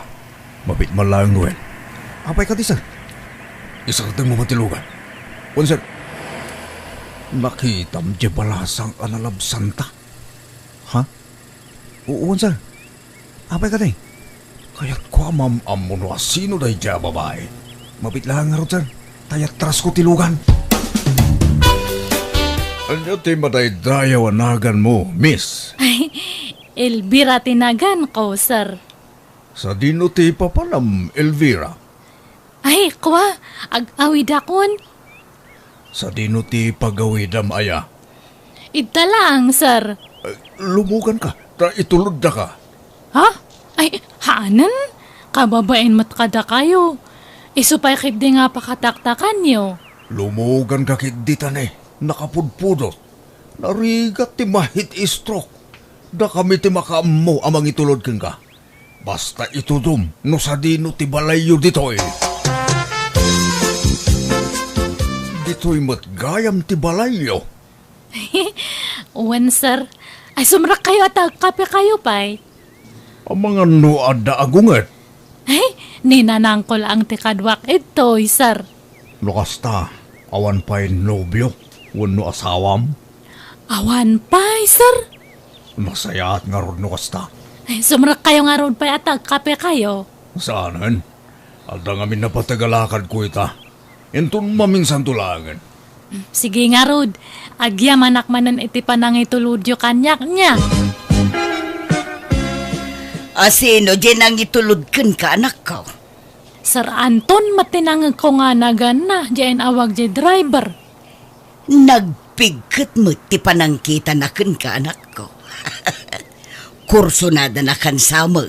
[SPEAKER 4] mabit man lang Noel. Apay ka di sir. Isartang mo matilugan. Sir, nakitam di balasang analabsan ta. Ha? Oo sir. Apay ka di. Kaya't ko amam mo no asino day dya babae. Mabit lang nga ron sir. Tayat tras ko tilugan. Ano ti madaydayaw anagan mo, miss?
[SPEAKER 1] Ay, Elvira tinagan ko, sir.
[SPEAKER 4] Sa dino ti papalam, Elvira.
[SPEAKER 1] Ay, kwa, ag-awid akon.
[SPEAKER 4] Sa dino ti pagawidam aya.
[SPEAKER 1] Ita lang, sir.
[SPEAKER 4] Lumugan ka, itulod na ka.
[SPEAKER 1] Ha? Ay, haanan? Kababain mat kada kayo. Isupay kit di nga pakataktakan nyo.
[SPEAKER 4] Lumugan ka kitditan nakapudpudot. Narigat ti mahit istroke. Da kami ti makaammo amang itulod ken ka. Basta itudom no sa dino ti balayo ditoy. Ditoy matgayam ti balayo.
[SPEAKER 1] Uwan, sir. Ay, sumrak kayo at kape kayo, pay.
[SPEAKER 4] Ang mga nuad da agunget.
[SPEAKER 1] Ay, ninanang ko lang tikadwak ito, sir.
[SPEAKER 4] Lokasta, awan pa'y nobyo, wano asawam.
[SPEAKER 1] Awan pay, sir.
[SPEAKER 4] Masaya at nga ron lokasta.
[SPEAKER 1] Ay, sumrak kayo nga ron pay at kape kayo.
[SPEAKER 4] Saanan? Alda nga min napatagalakad ko ita. Entun maminsan tulangan.
[SPEAKER 1] Sige nga, Rod. Agyamanak manan iti panang ituludyo kanyak niya.
[SPEAKER 2] Asino, dyan ang ituludkan ka, anak ko.
[SPEAKER 1] Sir Anton, matinang ko nga nagan na, dyan awag di driver.
[SPEAKER 2] Nagpigkat mo, ti panangkita na kan ka, anak ko. Kurso na na kan sama.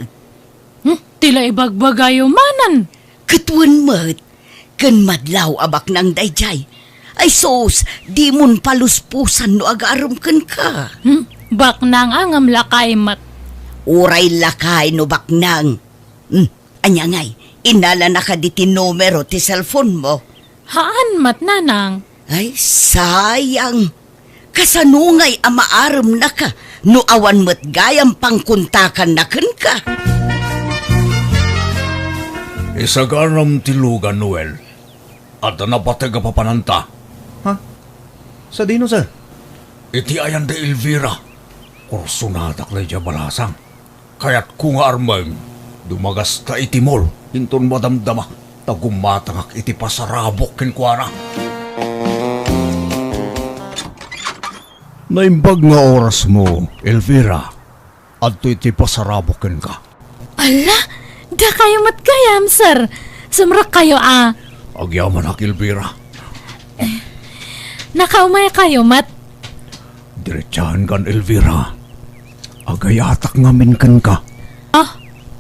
[SPEAKER 1] Tila ibagbagayo manan.
[SPEAKER 2] Katuan mo, kan madlaw abak ng dayjay. Ay sos, di mon paluspusan no agaram kan ka.
[SPEAKER 1] Bak nang angam lakay mat.
[SPEAKER 2] Uray lakay no baknang. Anya ngay, inala na ka di ti numero ti cellphone mo.
[SPEAKER 1] Haan mat nanang.
[SPEAKER 2] Ay, sayang. Kasanungay amaaram na ka, no awan mo't gayam pangkuntakan na kan ka.
[SPEAKER 4] Isagaram tilugan, Noel. At napataga papananta.
[SPEAKER 3] Ha? Sa dino, sir?
[SPEAKER 4] Iti ayan de Elvira. Kursunatak na dya balasang. Kaya't kung armang, dumagas ta iti mall, hinton madamdama, tagumatangak iti pasarabok kinkwana. Naimbag nga oras mo, Elvira. Adto iti pasarabok ka.
[SPEAKER 1] Ala, da kayo matgayam, sir. Sumrak kayo,
[SPEAKER 4] Agyaman ak, Elvira.
[SPEAKER 1] Nakaumay kayo, mat.
[SPEAKER 4] Diretsahan kan, Elvira. Agayatak ngamin kan ka.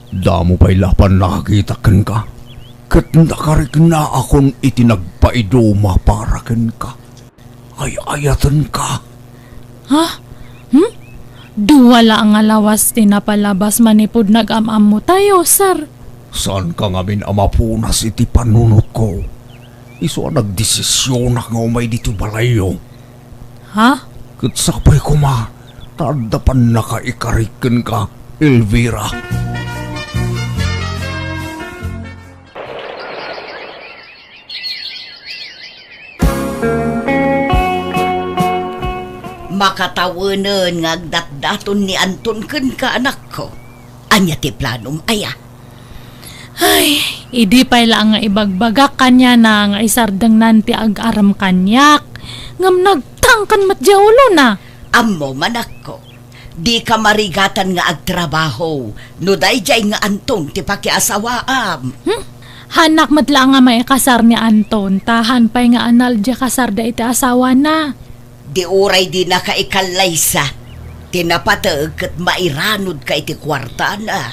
[SPEAKER 4] Damo pa'y lapan nakakita kan ka. Kat nakarik na akong itinagpaiduma para kan ka. Ay ayatan ka.
[SPEAKER 1] Duwala ang alawas tinapalabas manipod nag-amam mo tayo, sir.
[SPEAKER 4] Saan ka ngamin amapunas iti panunot ko? Iso nagdesisyon na nga umay dito balayo.
[SPEAKER 1] Ha?
[SPEAKER 4] Kat sakpay kuma, tadapan na ka ikarikin ka, Elvira.
[SPEAKER 2] Makatawanan nga agdatdaton ni Anton ken ka anak ko. Anya ti planom aya.
[SPEAKER 1] Ay, idi pa'y lang nga ibagbagak kanya na nga isardang nanti ag-aram kanyak. Ngam nagtangkan matja ulo na.
[SPEAKER 2] Ammo manak ko. Di ka marigatan nga agtrabaho. No dayjay nga Anton ti pakiasawaam.
[SPEAKER 1] Hanak matla nga may kasar ni Anton. Tahan pa'y nga anal dya kasar da iti asawa na.
[SPEAKER 2] Di oray di na ka ikalaysa. Tinapatag kat mairanod ka iti kwarta na.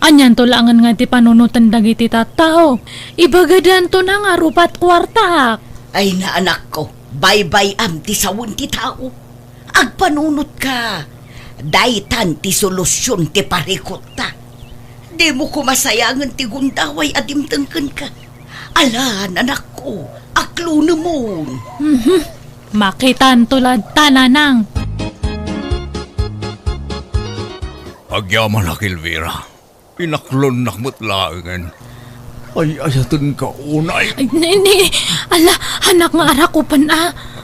[SPEAKER 1] Anyan to langan nga ti panunutan dagiti tattao. Ibagadan to na nga rupat kwarta.
[SPEAKER 2] Ay na anak ko, bye-bye am ti sawon ti tao. Agpanunot ka. Daytan ti solusyon ti parikot ta. Di mo ko masayangan ti gundaway adimtengken ka. Alan, anak ko, aklo namon.
[SPEAKER 1] Makitan tulad tananang.
[SPEAKER 4] Agyaman ak, Elvira. Inaklon na matlaangan. Ay ayatan ka unay.
[SPEAKER 1] Ay, ni, ala, hanak nga arakupan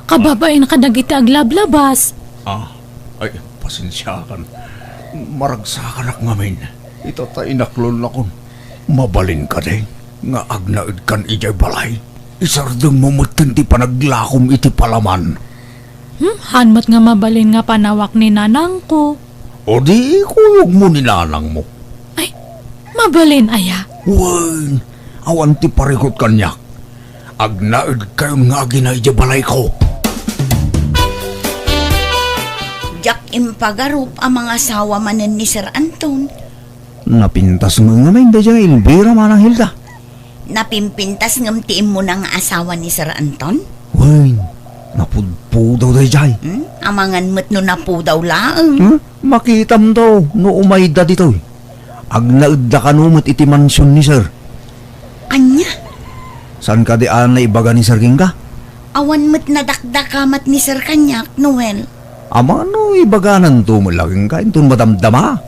[SPEAKER 1] Kababain ka dagiti aglablabas.
[SPEAKER 4] Ay, pasensyakan. Maragsakan ak ngamin. Ito ta inaklon na kon. Mabalin ka de. Nga agnaid kan ijay balay. Isardeng mamutin ti panaglakom iti palaman.
[SPEAKER 1] Hanmat nga mabalin nga panawak ni nanang ko.
[SPEAKER 4] O di kuyog mo ni nanang mo.
[SPEAKER 1] Ay, mabalin aya.
[SPEAKER 4] Wan, awan ti parikot kanyak. Agnaid kayon nga ginay balay ko.
[SPEAKER 5] Jak impagarup ang mga asawa manen ni Sir Anton.
[SPEAKER 3] Napintas mo nga may da dyan Elvira manang Hilda.
[SPEAKER 5] Napimpintas ngam tiim mo ng asawa ni Sir Anton?
[SPEAKER 3] Wan, napudpudaw da dyan.
[SPEAKER 5] Amangan mo't no napudaw laang.
[SPEAKER 3] Makitam daw no umay da dito. Agnaid da kanumot iti mansyon ni Sir.
[SPEAKER 5] Anya?
[SPEAKER 3] San ka di na ibaga ni Sir King ka?
[SPEAKER 5] Awan mo't nadakdakamat ni Sir Kanyak, Noel.
[SPEAKER 3] Ama no ibaganan to mo laging ka itong madamdama.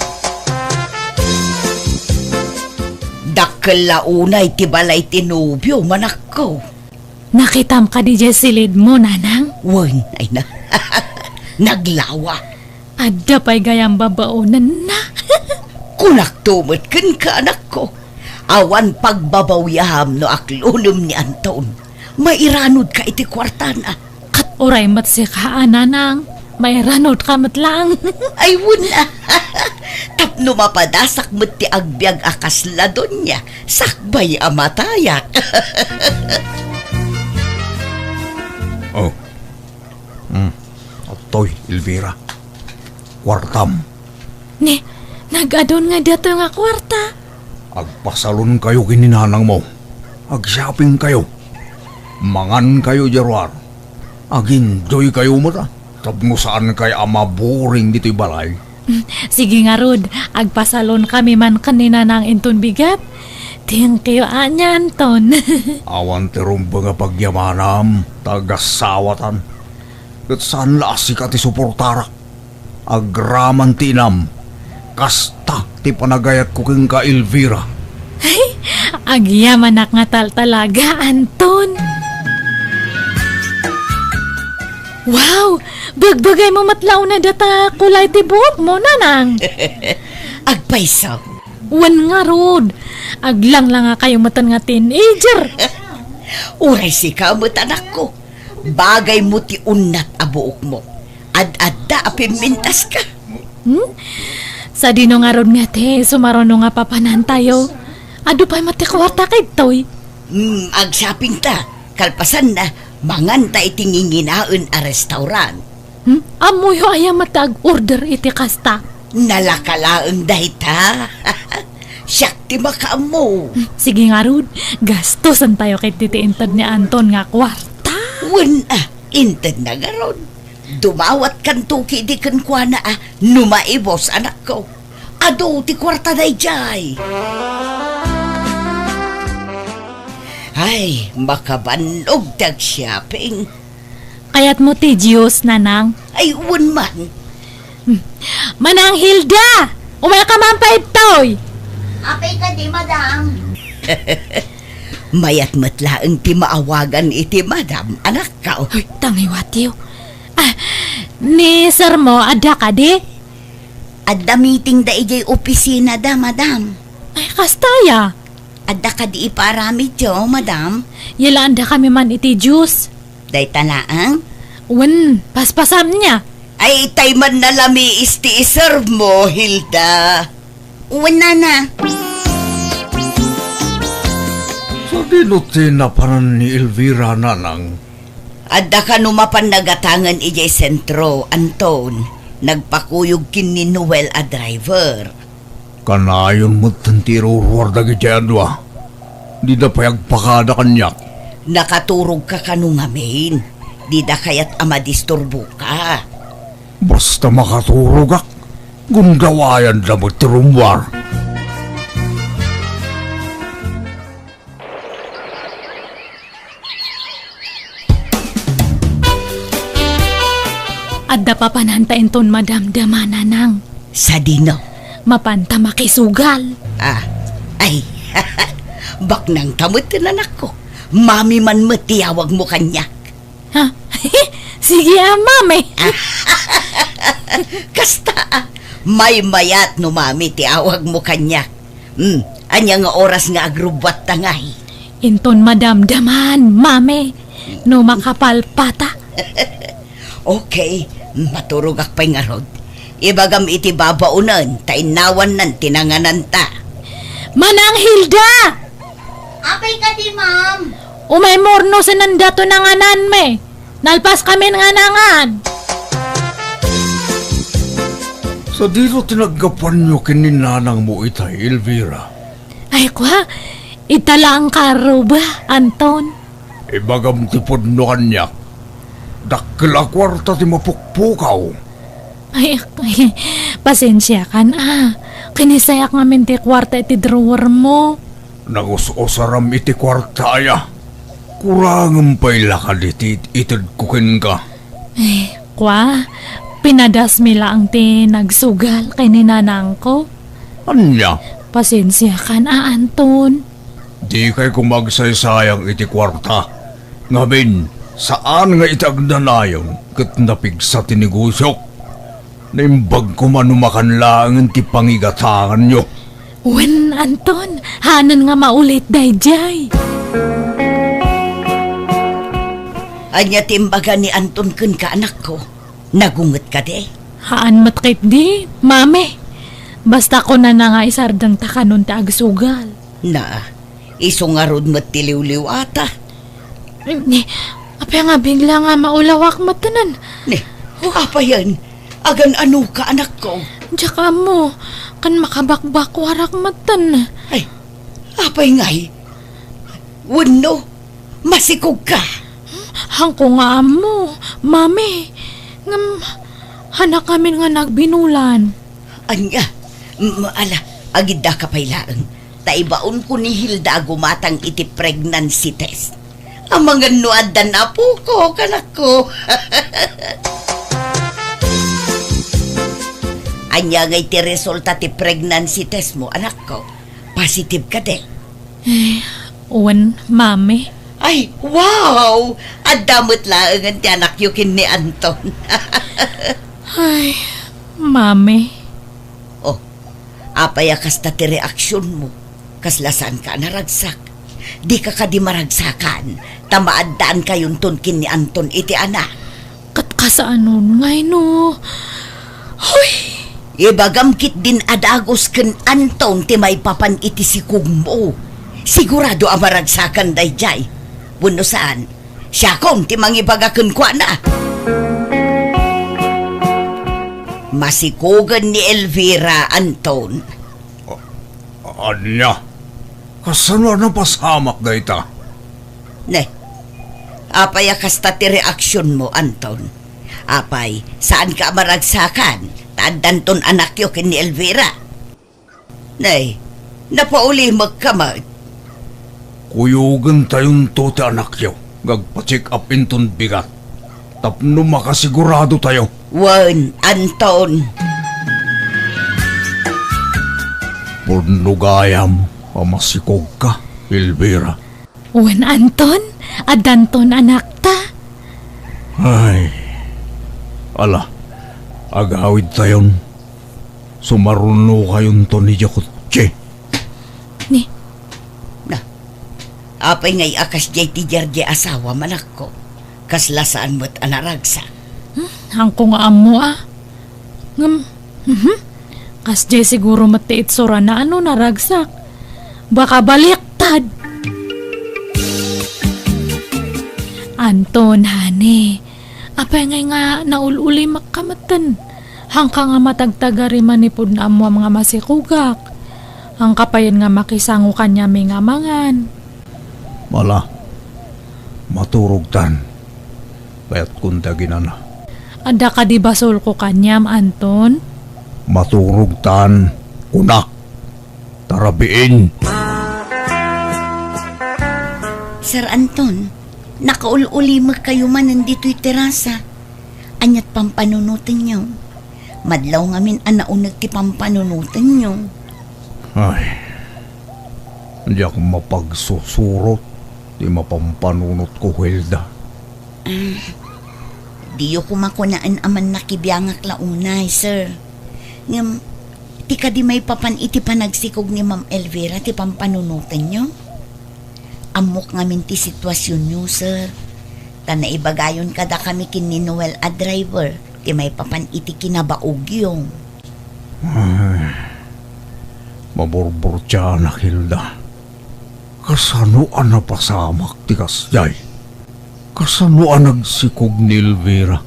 [SPEAKER 2] Dakkel launay ti balay tinubyo manak ko.
[SPEAKER 1] Nakitam ka di silid mo, nanang.
[SPEAKER 2] Wan, ay na. Naglawa.
[SPEAKER 1] Adda pa'y gayang babaunan na.
[SPEAKER 2] Kunak tumot ken ka anak ko. Awan pagbabawyaham no aklunum ni Anton. Mairanod ka iti kwartana.
[SPEAKER 1] Kat oray mat si kaan, nanang. May ranod ka mat lang.
[SPEAKER 2] Ay wala. Tapno mapadasak mo't ti agbyag akasladon niya. Sakbay amatayak.
[SPEAKER 4] Oh. Atoy, Elvira. Kwartam.
[SPEAKER 1] Ni, nagadon nga dito nga kwarta.
[SPEAKER 4] Agpasalon kayo kininanang mo. Ag-shopping kayo. Mangan kayo, Gerard. Aginjoy kayo mo ta. Tapno saan kay ama boring dito'y balay.
[SPEAKER 1] Sige nga, Rod. Agpasalon kami man kanina ng inton bigat. Thank you, anya, Anton.
[SPEAKER 4] Awan terumba nga pagyamanam. Tagasawatan. Kat saan lasik at isuportara. Agraman tinam. Kasta ti panagayat ko king ka Elvira.
[SPEAKER 1] Agyaman nga tal talaga, Anton. Wow! Bagbagay mo matlaw na data kulay tibok mo, nanang.
[SPEAKER 2] Agpaysaw.
[SPEAKER 1] Wan nga rod. Aglang lang nga kayo matan nga teenager.
[SPEAKER 2] Uray si kamot anak ko. Bagay mo ti unat abuok mo. Ad-adda apimintas ka.
[SPEAKER 1] Sa dino nga rod nga te, sumarono nga papanan tayo. Ado pa'y matikwarta kay toy.
[SPEAKER 2] Agsaping ta. Kalpasan na, manganta itinginginaon a restaurant.
[SPEAKER 1] Amoy ho ayam matag order iti kasta.
[SPEAKER 2] Nalakalaang dahita. Siyakti makaamo.
[SPEAKER 1] Sige nga rod, gastosan tayo kay titiintad ni Anton nga kwarta.
[SPEAKER 2] Wala, inted na garon. Dumawat kan tuki di kan kwa na numaibos anak ko. Ado ti kwarta day jay. Ay, makabanog tag shopping.
[SPEAKER 1] Kaya't mo ti Diyos, nanang.
[SPEAKER 2] Ay, un man.
[SPEAKER 1] Manang Hilda! Umaya ka man pa itoy!
[SPEAKER 5] Apay ka di, madam.
[SPEAKER 2] Mayat matlaang ti maawagan iti madam, anak ka.
[SPEAKER 1] Uy, tangiwatiw. Ni sir mo, ada ka di?
[SPEAKER 5] Adda meeting da ijay opisina da, madam.
[SPEAKER 1] Ay, kastaya.
[SPEAKER 5] Adda ka di iparami jo, madam.
[SPEAKER 1] Yala anda kami man iti Diyos.
[SPEAKER 5] Day talaang.
[SPEAKER 1] Wan, paspasam niya.
[SPEAKER 2] Ay, tay man nalami isti iserve mo, Hilda.
[SPEAKER 5] Wala na.
[SPEAKER 4] Sa dinuti na panan ni Elvira, nanang.
[SPEAKER 2] Adda ka numapan nagatangan ijay sentro, Anton. Nagpakuyog kin ni Noel a driver.
[SPEAKER 4] Kanayon mo tantiro ruwar dagi jayadwa. Di na payagpakada kanyak.
[SPEAKER 2] Nakaturog ka kanungamin. Di da kayat amadisturbo ka.
[SPEAKER 4] Basta makaturog ak. Gundawayan na mo tirumwar.
[SPEAKER 1] Adda pa panantain ton madamdama nanang.
[SPEAKER 2] Sa dino.
[SPEAKER 1] Mapanta makisugal.
[SPEAKER 2] Ay, bak nang tamot anak ko. Mami man matiyawag mo kanyak.
[SPEAKER 1] Ha? Sige mami.
[SPEAKER 2] Kasta, may mayat no mami tiyawag mo kanyak. Anya nga oras nga agrubat tangay.
[SPEAKER 1] Inton madamdaman, mami. No makapalpata.
[SPEAKER 2] Okay, maturog ak pa'y nga rod. Ibagam iti babaunan, tainawan nan tinanganan ta.
[SPEAKER 1] Manang Hilda!
[SPEAKER 5] Apay ka di, ma'am.
[SPEAKER 1] Umay morno sa nandato nanganan me. Nalpas kami nga nangan.
[SPEAKER 4] Sa dito tinagapan nyo kininanang mo itay, Elvira.
[SPEAKER 1] Ay kwa, itala ang karo ba, Anton?
[SPEAKER 4] Ibagam tipod no kanyak. Dakla kwarta ti mapukpukaw.
[SPEAKER 1] Ay, pasensya ka na. Kinisayak ngamin ti kwarta iti drawer mo.
[SPEAKER 4] Nagos-osaram iti kwarta aya. Kurangam pa'y lakad iti itid kukin ka.
[SPEAKER 1] Ay, kwa, pinadas mila ang ti nagsugal kay ninanang ko.
[SPEAKER 4] Anya,
[SPEAKER 1] Pasensya ka na, Anton.
[SPEAKER 4] di kay kumagsaysayang iti kwarta. Ngamin, saan nga itagnanayon kat napigsa tinigusyok? Naimbag ko manumakan lang ti pangigatangan nyo.
[SPEAKER 1] Wen, Anton, hanan nga maulit dayjay.
[SPEAKER 2] Anya timbaga ni Anton kun ka anak ko. Nagungot ka de.
[SPEAKER 1] Haan matkit di, mami. Basta ko na nga isardang takanon ti agsugal.
[SPEAKER 2] Na, isungarod mo't tiliw-liw ata.
[SPEAKER 1] Ni, apya nga bigla nga maulawak matanan.
[SPEAKER 2] Ni, apa yan? Agan ano ka anak ko?
[SPEAKER 1] Tsaka mo, kan makabakbak warak matan.
[SPEAKER 2] Ay, apay ngay. Wano, masikog ka.
[SPEAKER 1] Hangko nga mo, mami. Ngam, hanak kami nga nagbinulan.
[SPEAKER 2] Anya, maala, agida ka pailaan. Taibaon ko ni Hilda gumatang iti pregnancy test. Ang mga nuadan na po ko, kanak ko. Anya nga iti resulta ti pregnancy test mo, anak ko. Positive ka de.
[SPEAKER 1] Uwan, mami.
[SPEAKER 2] Ay, wow! Adamot laangan ti anak yukin ni Anton.
[SPEAKER 1] Ay, mami.
[SPEAKER 2] Oh, apaya kasta ti reaksyon mo. Kaslasan ka naragsak. Di ka di maragsakan. Tamaadaan kayon tunkin ni Anton iti anak.
[SPEAKER 1] Katkasaanon ngay no. Hoy!
[SPEAKER 2] Ibagamkit din adagos ken Anton ti may papan iti sikug mo. Sigurado ang maragsakan dayjay. Wano saan? Siya kong ti mangibagaken kwa na. Masikugan ni Elvira, Anton.
[SPEAKER 4] Anya? Kasano na pasamak da ita?
[SPEAKER 2] Ne, apay kasta ti reaksyon mo, Anton. Apay, saan ka maragsakan? Tadanton anak yo ken ni Elvira. Ne, napauli magkamad.
[SPEAKER 4] Kuyugan tayon to ti anak yaw. Gagpa-check up inton bigat. Tapno makasigurado tayo.
[SPEAKER 2] Wan, Anton.
[SPEAKER 4] Purnugayam, pamasikog ka, Elvira.
[SPEAKER 1] Wen Anton, adanton anak ta.
[SPEAKER 4] Ay, ala, agawid tayon. Sumaruno kayon to ni Jakotche.
[SPEAKER 1] Ni,
[SPEAKER 2] Apay ngay akas jay ti jarje asawa manak ko. Kaslasaan mo't anaragsa.
[SPEAKER 1] hangko nga amo Ngam, kas jay siguro matiit sura na ano naragsak. Baka baliktad. Anton, hane. Apay ngay nga naululi makamatan. Hangka nga matagtagari manipod na amo mga masikugak. Ang kapayan nga makisango kanya may ngamangan.
[SPEAKER 4] Mala, maturog tan. Kaya't kundagin na.
[SPEAKER 1] Ada ka di basol ko kanyam, Anton?
[SPEAKER 4] Maturog tan, kunak. Tarabiin.
[SPEAKER 5] Sir Anton, nakaululi kayo man nandito'y terasa. Anyat pampanunutin nyo. Madlaw ngamin anaunag ti pampanunutin nyo.
[SPEAKER 4] Ay, hindi ako mapagsusurot. Di mapampanunot ko, Hilda.
[SPEAKER 5] Diyo kumakunaan aman nakibiyangak launay, sir. Ngam, ti ka di may papan iti panagsikog ni Ma'am Elvira ti pampanunutin nyo. Amok ngamin ti sitwasyon nyo, sir. Tana ibagayon kada kami kin ni Noel a driver, ti may papan iti kinabaogyong.
[SPEAKER 4] Ay, maburbur siya na, Hilda. Kasano ang napasamak ti kasjay? Kasano ang nagsikog ni Elvira?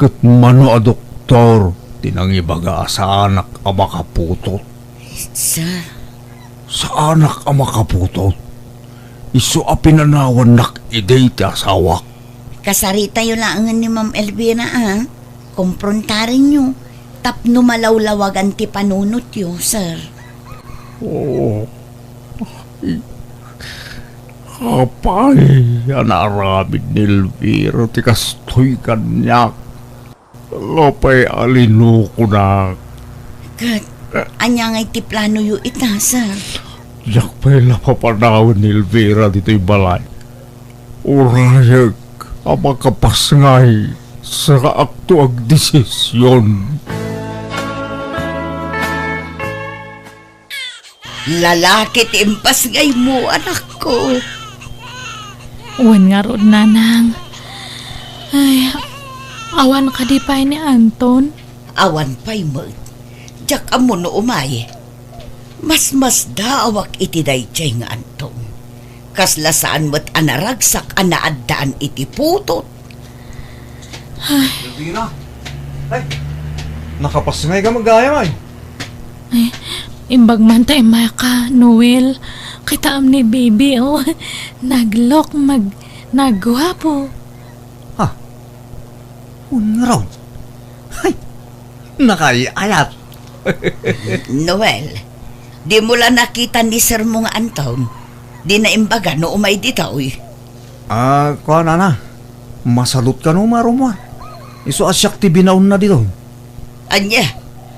[SPEAKER 4] Kat mano a doktor, tinangibaga sa anak a makaputot.
[SPEAKER 5] Sir,
[SPEAKER 4] Sa anak a makaputot? Isu a pinanawan nak iday ti asawak.
[SPEAKER 5] kasari tayo laangan ni Ma'am Elvira, Komprontarin nyo. Tapno malawlawagan ti panunot yo, sir.
[SPEAKER 4] Oo. Apay, anarabid ni Elvira, ti kastoy kanyak. Lopay alino ko na.
[SPEAKER 5] Kat, anya ngay ti plano yu ita, sir.
[SPEAKER 4] Yak pa'y napapanawin ni Elvira dito'y balay. Urayag, ang makapasngay sa kaakto ag desisyon.
[SPEAKER 2] Lalaki ti impas ngay mo, anak ko.
[SPEAKER 1] Uwan nga rod nanang. Ay, awan ka di pa ni Anton.
[SPEAKER 2] Awan pa'y mo. Diyak amo no umay. Mas daawak iti dayjay nga Anton. Kaslasaan mo't anaragsak anaadaan iti putot.
[SPEAKER 3] Elvira? Ay, nakapasngay ka magaya, may.
[SPEAKER 1] Ay, imbag man tayo ka, Noel. Kita am ni baby, naglok, nagwapo.
[SPEAKER 3] Unraw. Ay, nakayayat.
[SPEAKER 2] Noel, di mo lang nakita ni Sir mo nga Anton. Di na imbaga no umay dito, uy.
[SPEAKER 3] Kuha na. Masalot ka no, marumwa. Iso asyak ti binaon na dito.
[SPEAKER 2] Anya,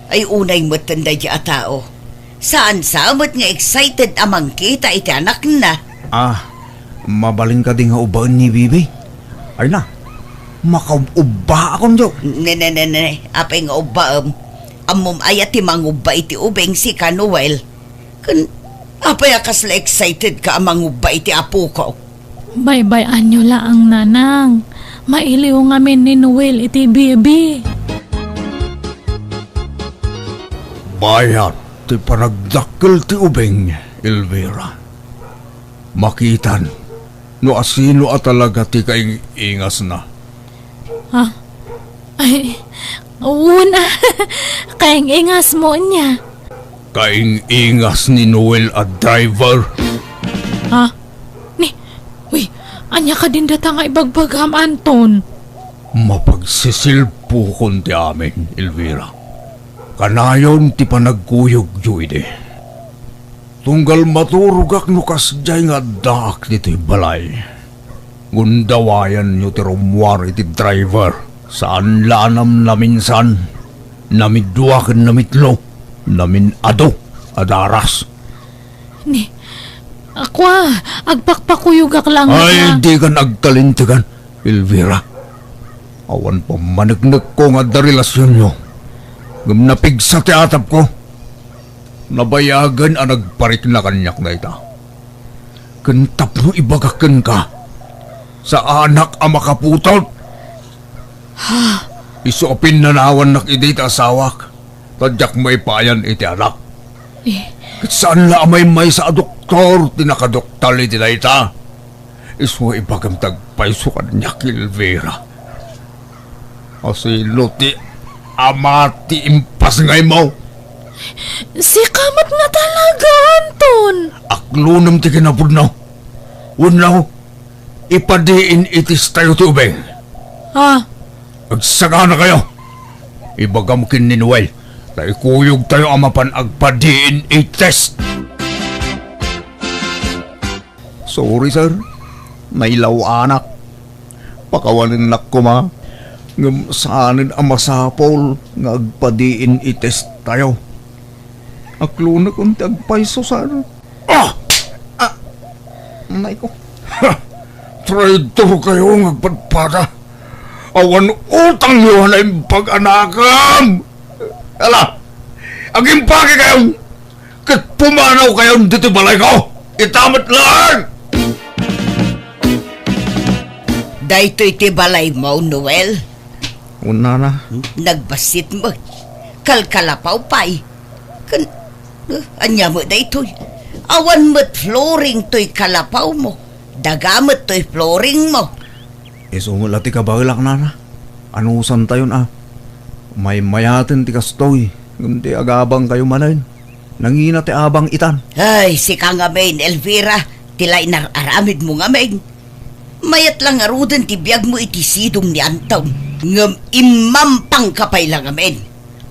[SPEAKER 2] ay unay mo tanda di a tao. Saan samot nga excited amang kita iti anak na.
[SPEAKER 3] mabaling ka din nga ubaan ni Bibi. Ay na, makauba akong jo.
[SPEAKER 2] Ne. Apay nga uba, amom ayat ti manguba iti ubeng si Kanuel. Kun, apay akas la excited ka amang uba iti apo ko.
[SPEAKER 1] Bye-bye anyo laang nanang. Mailiw ngamin ni Noel iti bibi.
[SPEAKER 4] Bayat ti panagdakkel ti ubeng, Elvira. Makitan, no asino at talaga ti kaing ingas na.
[SPEAKER 1] Ha? Ay, una. Kaing ingas mo niya.
[SPEAKER 4] Kaing ingas ni Noel at driver.
[SPEAKER 1] Ha? Uy, anya ka din data nga ibagbagam, Anton.
[SPEAKER 4] Mapagsisilpo kon ti amin, Elvira. Kanayon ti panagkuyog yuide. Tunggal maturugak no kasjay nga daak dito'y balay. Gundawayan nyo ti rumwar iti driver. Saan lanam na minsan. Namidwakan namitlo. Namin ado adaras.
[SPEAKER 1] Ako agpakpakuyugak lang.
[SPEAKER 4] Ay, di ka nagkalintigan, Elvira. Awan pa managnak ko nga da relasyon nyo. Gamnapig sa teatap ko. Nabayagan ang nagparik na kanyak na ita. Kantap no ibagakan ka. Sa anak ang makaputot. Isopin na nawan nak iti asawak. Tadyak may payan iti anak. Saan la may sa doktor tinakadoktal iti na ita. Iso ibagam tagpaiso ka niya Elvira. Asilo ti amati impas ngay mo.
[SPEAKER 1] Si kamat nga talaga, Anton.
[SPEAKER 4] Aklunam ti kinapod na. Unaw, ipadiin itis tayo ti ubeng.
[SPEAKER 1] Ha?
[SPEAKER 4] Agsaga na kayo. Ibagam kin ni Noel. Naikuyog tayo amapan agpadiin itis. Sorry sir. Nailaw anak. Pakawanin nak ko ma. Ngam saanin ang masapol nga agpadiin itis tayo. Akluna kung tagpaiso sana. Nay ko. Traitor kayo ng agpadpada. Awan utang nyo na yung pag-anakam. Ala, aging pagi kayo. Kat pumanaw kayo dito balay ko. Itamat lang.
[SPEAKER 2] Dahito iti balay mo, Noel.
[SPEAKER 3] Una na.
[SPEAKER 2] Nagbasit mo. Kalkalapaw pa'y. Anya mo dahito'y. Awan mo't flooring to'y kalapaw mo. Dagamot to'y flooring mo.
[SPEAKER 3] Isumula ti kabagalak na. Anusan tayo na. May mayatin ti kastoy. Ngumti agabang kayo manayin. Nangina ti abang itan.
[SPEAKER 2] Ay, si ka nga main, Elvira. Tilay nararamid mo nga main. Mayat lang arudan ti biyag mo iti sidong ni Anton. Ngam imampang kapay lang amin.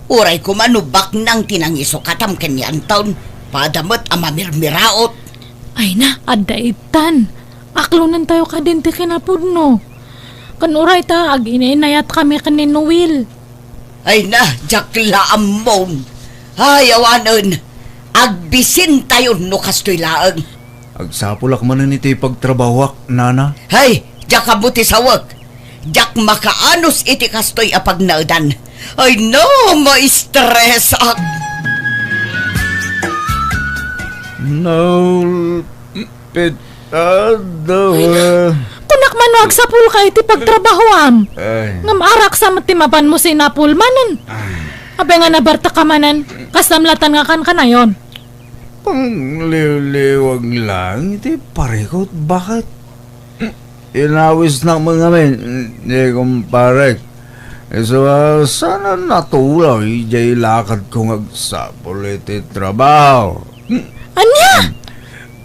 [SPEAKER 2] Uray ko manubak nang tinangiso katam ken ni Anton. Padamot amamirmiraot.
[SPEAKER 1] Ay na, adaitan. Aklunan tayo ka din ti kinapudno. Kanuray ta, ag-ininayat kami kanin Noel.
[SPEAKER 2] Ay na, jakla amon. Ay, awanon. Agbisin tayo no kastoy laang.
[SPEAKER 3] Agsapulak man na iti pagtrabawak, nana.
[SPEAKER 2] Hay, jak kabuti sawag. Jak makaanos iti kastoy apag naudan. Ay no, ma-stress ak.
[SPEAKER 3] No, pitado.
[SPEAKER 1] Kunak manuag sa pool ka iti pagtrabahoam.
[SPEAKER 3] Ay,
[SPEAKER 1] Ngam arak sa matimapan mo si Napul manan. Abe nga nabarta ka manan, kasamlatan nga kan kanayon.
[SPEAKER 3] pangliw-liwag lang. Iti parekot, bakit? Inawis ng mga men, hindi kumparek. So, sana natulaw, ijay lakad kong agsapol iti trabaho.
[SPEAKER 1] Anya?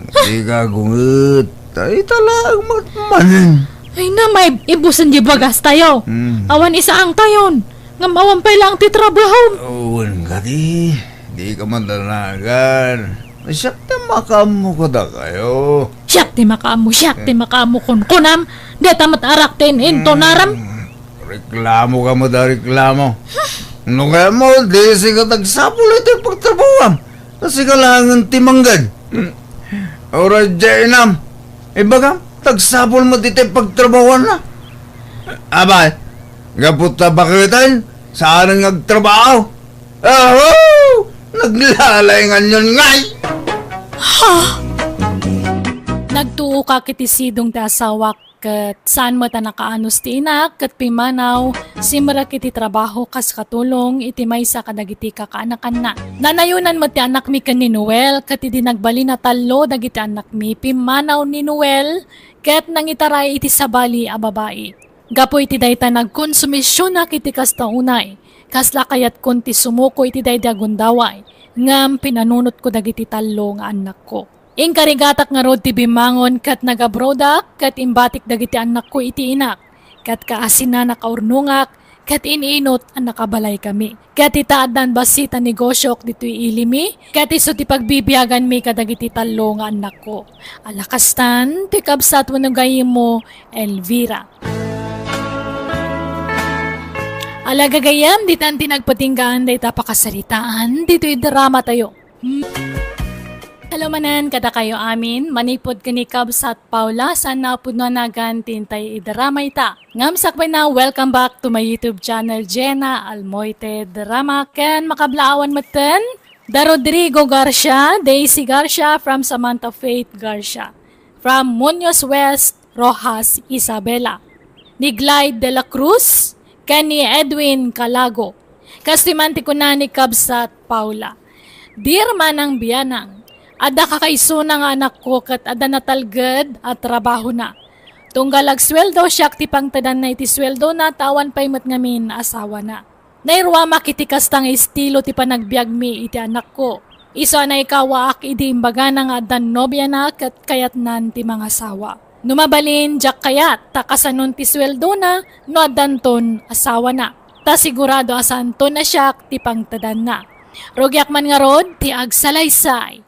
[SPEAKER 3] Hindi ka gungot. Ay talang matmanin.
[SPEAKER 1] Ay na, may ibusan di bagas tayo. Awan isa ang tayon. Ngam awan pa lang ti trabaho.
[SPEAKER 3] Uwan ka di. Di ka man danagan. Siyak na makamu ko da kayo.
[SPEAKER 1] Siyak ti makamu kunam. Di tamat arakten into naram.
[SPEAKER 3] Reklamo ka mo da reklamo. Nung kaya mo, di siya tagsapol ito pagtrabuhan. Kasi ka lang ang timanggad. Ora, Jainam. Ibaga, tagsabol mo dito pagtrabawan na. Abay, gaputa bakitan, saan ang nagtrabaho? Naglalayingan yun ngay!
[SPEAKER 1] Nagtuo ka kiti sidong ti asawa kat saan mo ta nakaanos ti inak kat pimanaw simra kiti trabaho kas katulong iti maysa kadagiti kakanakan na. Nanayunan mo ti anak mi ken ni Noel kat iti nagbali na talo dagiti anak mi pimanaw ni Noel kat nangitaray iti sabali a babae. Gapo iti dayta nagkonsumisyon na kiti kasta unay. Kasla kayat kunti sumuko iti dayda gundaway. Ngam pinanunot ko dagiti talo nga anak ko. Inkarigatak nga rod ti bimangon kat nagabrodak kat imbatik dagiti anak ko iti inak. Kat kaasin na nakaurnungak kat iniinot ang nakabalay kami. Kat itaadan basita negosyok dito'y ilimi kat iso ti pagbibiyagan mi kadagiti talo nga anak ko. Alakastan ti kabsat wenno gayem mo Elvira. Alagagayam ditan tinagpatinggaan dayta pakasaritaan dito'y drama tayo. Hello manan, kada kayo amin. Manipod ka ni Kabsat Paula. Saan na po na nagantin tayo idaramay ta. Ngam sakbay na, welcome back to my YouTube channel, Jenna Almoite Drama. Ken makablaawan matan, Da Rodrigo Garcia, Daisy Garcia from Samantha Faith Garcia. From Muñoz West, Rojas Isabela. Ni Glide de la Cruz, ken ni Edwin Calago. Kastimanti ko na ni Kabsat Paula. Dear Manang Biyanang, ada kakaiso na nga anak ko kat ada natalged at trabaho na. Tunggalag sweldo siyak ti pangtadan na iti sweldo na tawan pay mat ngamin asawa na. Nairwa makitikas tang estilo ti panagbiag mi iti anak ko. Iso na ikawaak iti imbaga na nga adan nobya na kat kayat nan ti mga asawa. Numabalin jak kayat takasanon ti sweldo na no adanton asawa na. Ta sigurado asanton na siyak ti pangtadan na. Rogyak man nga rod, ti agsalaysay.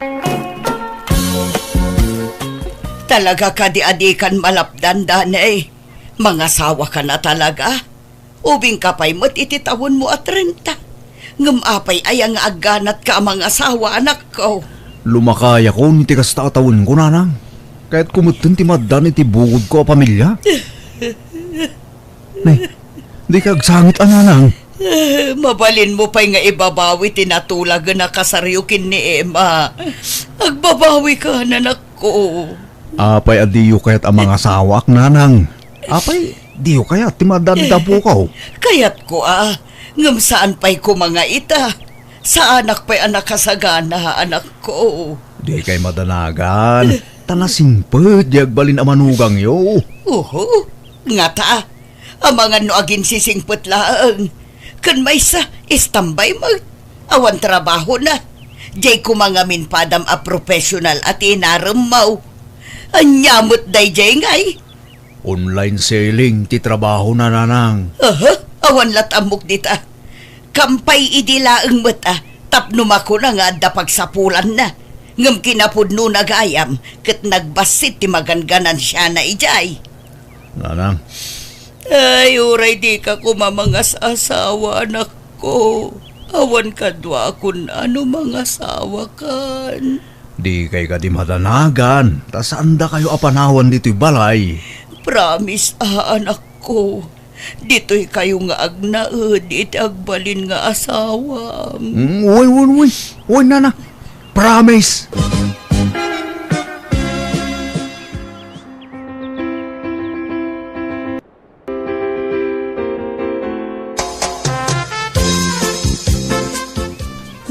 [SPEAKER 2] Talaga ka di adikan malapdan danay. Mga sawa ka na talaga. Ubing kapay mo't ititawon mo at 30. Ngumapay ay ang aganat ka mga asawa anak ko.
[SPEAKER 4] Lumakaya ko ni tikas taatawin ko nanang. Kaya't kumutun ti madan iti bugod ko a pamilya. Nay, di ka agsangit ang nanang.
[SPEAKER 2] Mabalin mo pa'y nga ibabawi tinatulag na kasaryukin ni Emma. Agbabawi ka nanak ko.
[SPEAKER 4] Apay adiyo kaya't ang mga sawak nanang. Apay, diyo kaya't timadanda po ka.
[SPEAKER 2] Kaya't ko ngam saan pa'y ko mga ita. Sa anak pa'y anak kasagana anak ko.
[SPEAKER 4] Di kay madanagan. Tanasimpet, di agbalin ang manugang yo.
[SPEAKER 2] Nga ta. Ang mga no agin sisingput laang. Kan may sa istambay mag awan trabaho na. Jay ko mga minpadam a professional at inaramaw. Anyamot day jay ngay.
[SPEAKER 4] Online selling, ti trabaho na nanang.
[SPEAKER 2] Awan latamok dita. Kampay idilaang mata. Tapno mako na nga dapagsapulan na. Ngam kinapudno nagayam. Kat nagbasit ti maganganan siya na ijay.
[SPEAKER 4] Nanang.
[SPEAKER 2] Ay, uray di ka kumamangas asawa anak ko. Awan ka dwa kun ano mga asawa kan.
[SPEAKER 4] Di kay ka di madanagan. Ta saan da kayo apanawan dito'y balay?
[SPEAKER 2] Promise anak ko. Dito'y kayo nga agnaed iti agbalin nga asawa.
[SPEAKER 4] Uy, nana. Promise.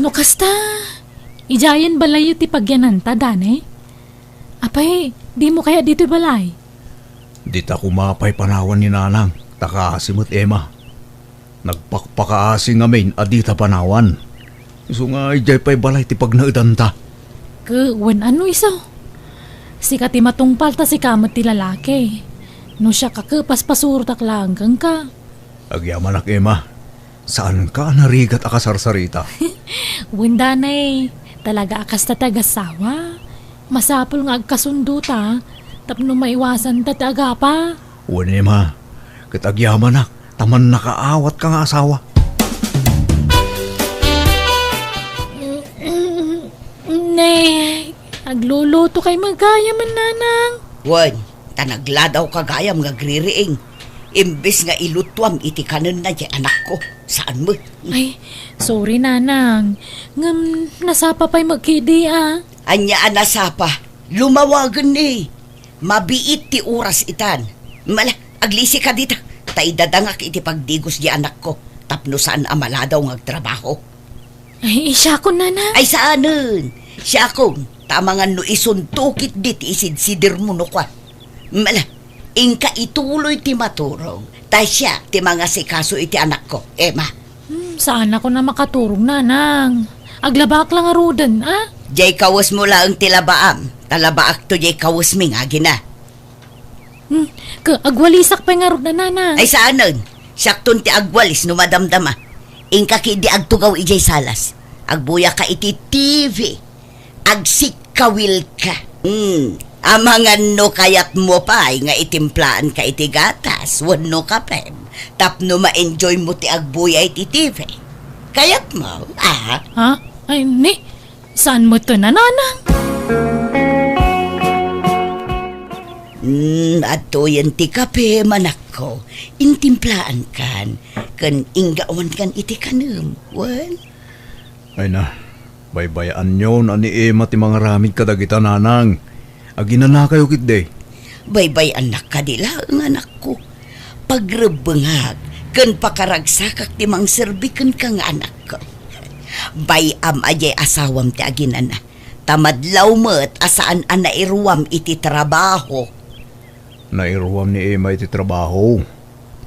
[SPEAKER 1] No kasta, ijayan balay ti pagyananta, dane? Apay, di mo kaya dito balay?
[SPEAKER 4] Di ta kumapay panawan ni nanang. Takasimot Emma. Nagpakpakaasing ngamin adita panawan. Iso nga ijay pa'y balay ti pagnaedan ta.
[SPEAKER 1] Wen ano iso? Sika ti matungpal ta si kamot ti lalaki. No siya kakepas pasurtak langgang ka.
[SPEAKER 4] Agyaman ak Emma. Saan ka narigat akasarsarita?
[SPEAKER 1] Windanay, talaga akas ta tagasawa. Masapol nga agkasundo ta. Tapno maiwasan ta tagapa.
[SPEAKER 4] Wen Emma. Kitagyaman ak. Taman nakaawat ka nga asawa.
[SPEAKER 1] Nay, agluluto kay magkaya man nanang.
[SPEAKER 2] Wan, Tanagladaw kagayam nga gririing. Imbes nga ilutwam iti kanan na di anak ko. Saan mo?
[SPEAKER 1] Ay, sorry nanang. Ngam, nasapa pa'y magkidi
[SPEAKER 2] Anya anasapa. Lumawagan ni. Mabiit ti oras itan. Mala, aglisi ka dita. Taidadangak iti pagdigos di anak ko. Tapno saan amaladaw nga agtrabaho.
[SPEAKER 1] Ay, siya ko nanang.
[SPEAKER 2] Ay saanen? Siya akong tamangan no isuntukit dit isidsidir mo no kwa. Mala, ingka ituloy ti maturong. Ta siya ti mga sikaso iti anak ko. Emma,
[SPEAKER 1] Saan ako na makaturong nanang? Aglabak lang arudan,
[SPEAKER 2] jay kawas mo lang tilabaam. Talabaak to jay kawas mi nga gina.
[SPEAKER 1] Agwalisak pa nga na nanang.
[SPEAKER 2] Ay saanen? Sakton ti agwalis no madamdama. Ingka ki di agtugaw ijay salas. Agbuya ka iti TV. Agsikawil ka. Amangan no kayat mo pa nga itimplaan ka iti gatas. Wano ka pem. Tapno ma-enjoy mo ti agbuya iti TV. Kayat mo,
[SPEAKER 1] Ha? Ay, ni? Saan mo to na nanang?
[SPEAKER 2] Ato yan ti kape manak ko. Intimplaan kan. Kan inggawan kan iti kanum. Wan?
[SPEAKER 4] Ay na, baybayaan nyo na ni Emma ti mga ramid kadagita nanang. Agina na kayo kitday.
[SPEAKER 2] Baybay anak ka dila ang anak ko. Pagrebengag, kan pakaragsakak ti mang serbikan ka nga anak ko. Bayam ajay asawam ti aginan na. Tamadlaw mo't asaan ang nairuwam iti trabaho.
[SPEAKER 4] Nairuwam ni Emma iti trabaho.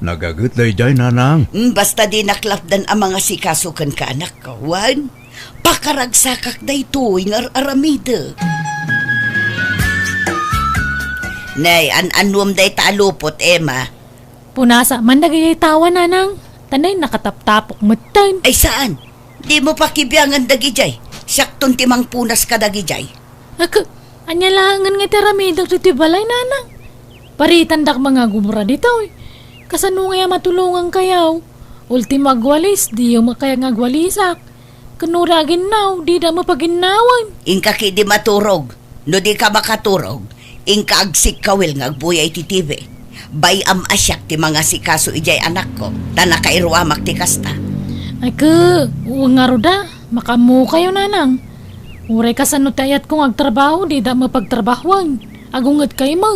[SPEAKER 4] Nagagot day jay nanang.
[SPEAKER 2] Basta di naklapdan ang mga sikasukan ka anak ko. Wan? Pakaragsakak da ito ng aramida. Nay, an-anwam day talupot, Emma.
[SPEAKER 1] Punasa, man nagayay tawa nanang. Tanay nakataptapok matan.
[SPEAKER 2] Ay saan? Di mo pa kibiyangan dagijay. Sakton timang punas ka dagijay.
[SPEAKER 1] Anya langan nga tiramidang titibalay nanang. Paritandak mga gumura dito Kasano nga matulungan kayaw. Ultima agwalis, di yung makaya nga agwalisak. Kanuragin naw, di da mapaginawan.
[SPEAKER 2] Ingka ki di maturog. No di ka makaturog. Ingka agsikawil nga agbuyay ti TV. Bayam asyak ti mga sikaso ijay anak ko. Ta nakairuamak ti kasta.
[SPEAKER 1] Ay uwang nga roda, makamu kayo nanang. Uray kasano tayat kong agtrabaho, di da mapagtrabahuan. Agungat kayo mo.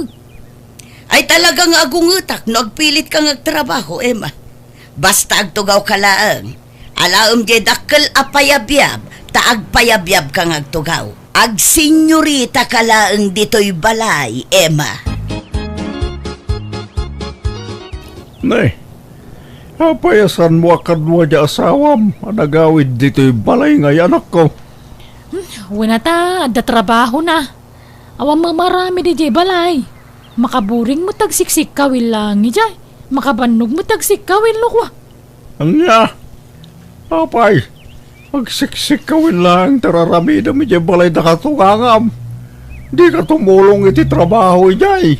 [SPEAKER 2] Ay talagang agungutak no agpilit kang agtrabaho, Emma. Basta agtugaw ka laang. Alaam di dakkel apayabyab, ta agpayabyab kang agtugaw. Agsenyorita ka laang dito'y balay, Emma.
[SPEAKER 4] Nay, apayasan mo akadwa di asawam. Nagawid dito'y balay ngay anak ko.
[SPEAKER 1] Wala ta, adda trabaho na. Awang marami di jay balay. Makaburing mo tagsiksik kawil lang ijay. Makabanog mo tagsik kawil lukwa.
[SPEAKER 4] Anya, apay, magsiksik kawin lang tararamida mi dyan balay na katungangam. Di ka tumulong iti trabaho ijay.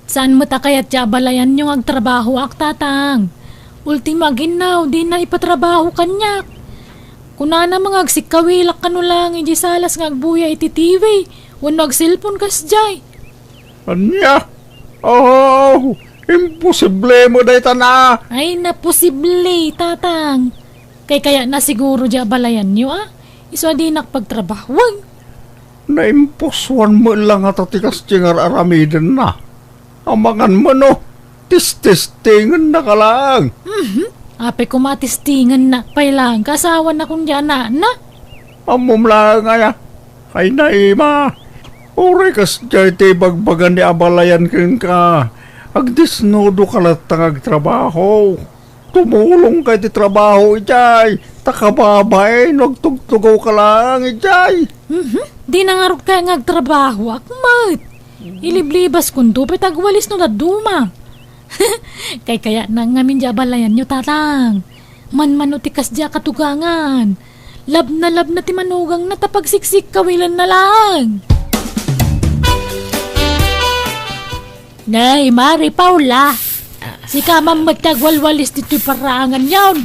[SPEAKER 1] Saan mo ta kayat siya balayan yung agtrabaho ak tatang? Ultima ginaw, di na ipatrabaho kanyak. Kuna na mga agsikawilak ka no lang, iji salas nga agbuya iti TV. Wano agsilpon kas jay.
[SPEAKER 4] Anya, oh, imposible mo day na.
[SPEAKER 1] Ay, naposible, tatang. Kaya na siguro diya balayan nyo, Iso di nakpagtrabahuan.
[SPEAKER 4] Naimposwan mo lang at atikas tiyang aramidin na. Amangan mo no, tis-tistingan na ka lang.
[SPEAKER 1] Ape kumatistingan na, pailang kasawa na kung diyan na.
[SPEAKER 4] Amom lang nga, ay naima. Uri kas dyan ti bagbagan ni abalayan kin ka. Agdisnodo ka latang agtrabaho. Tumulong ka ti trabaho ijay. Takababay, nagtugtugaw ka lang ijay.
[SPEAKER 1] Di nangarog kaya nga agtrabaho, akmat. Iliblibas kundo, petagwalis no na duma. Kaya nang ngamin diya balayan nyo, tatang. Man tikas diya katugangan. Lab na ti manugang na tapagsiksik kawilan na lang. Nay, Mari Paula. Si kamang magtagwalwalis dito'y parangan yawn.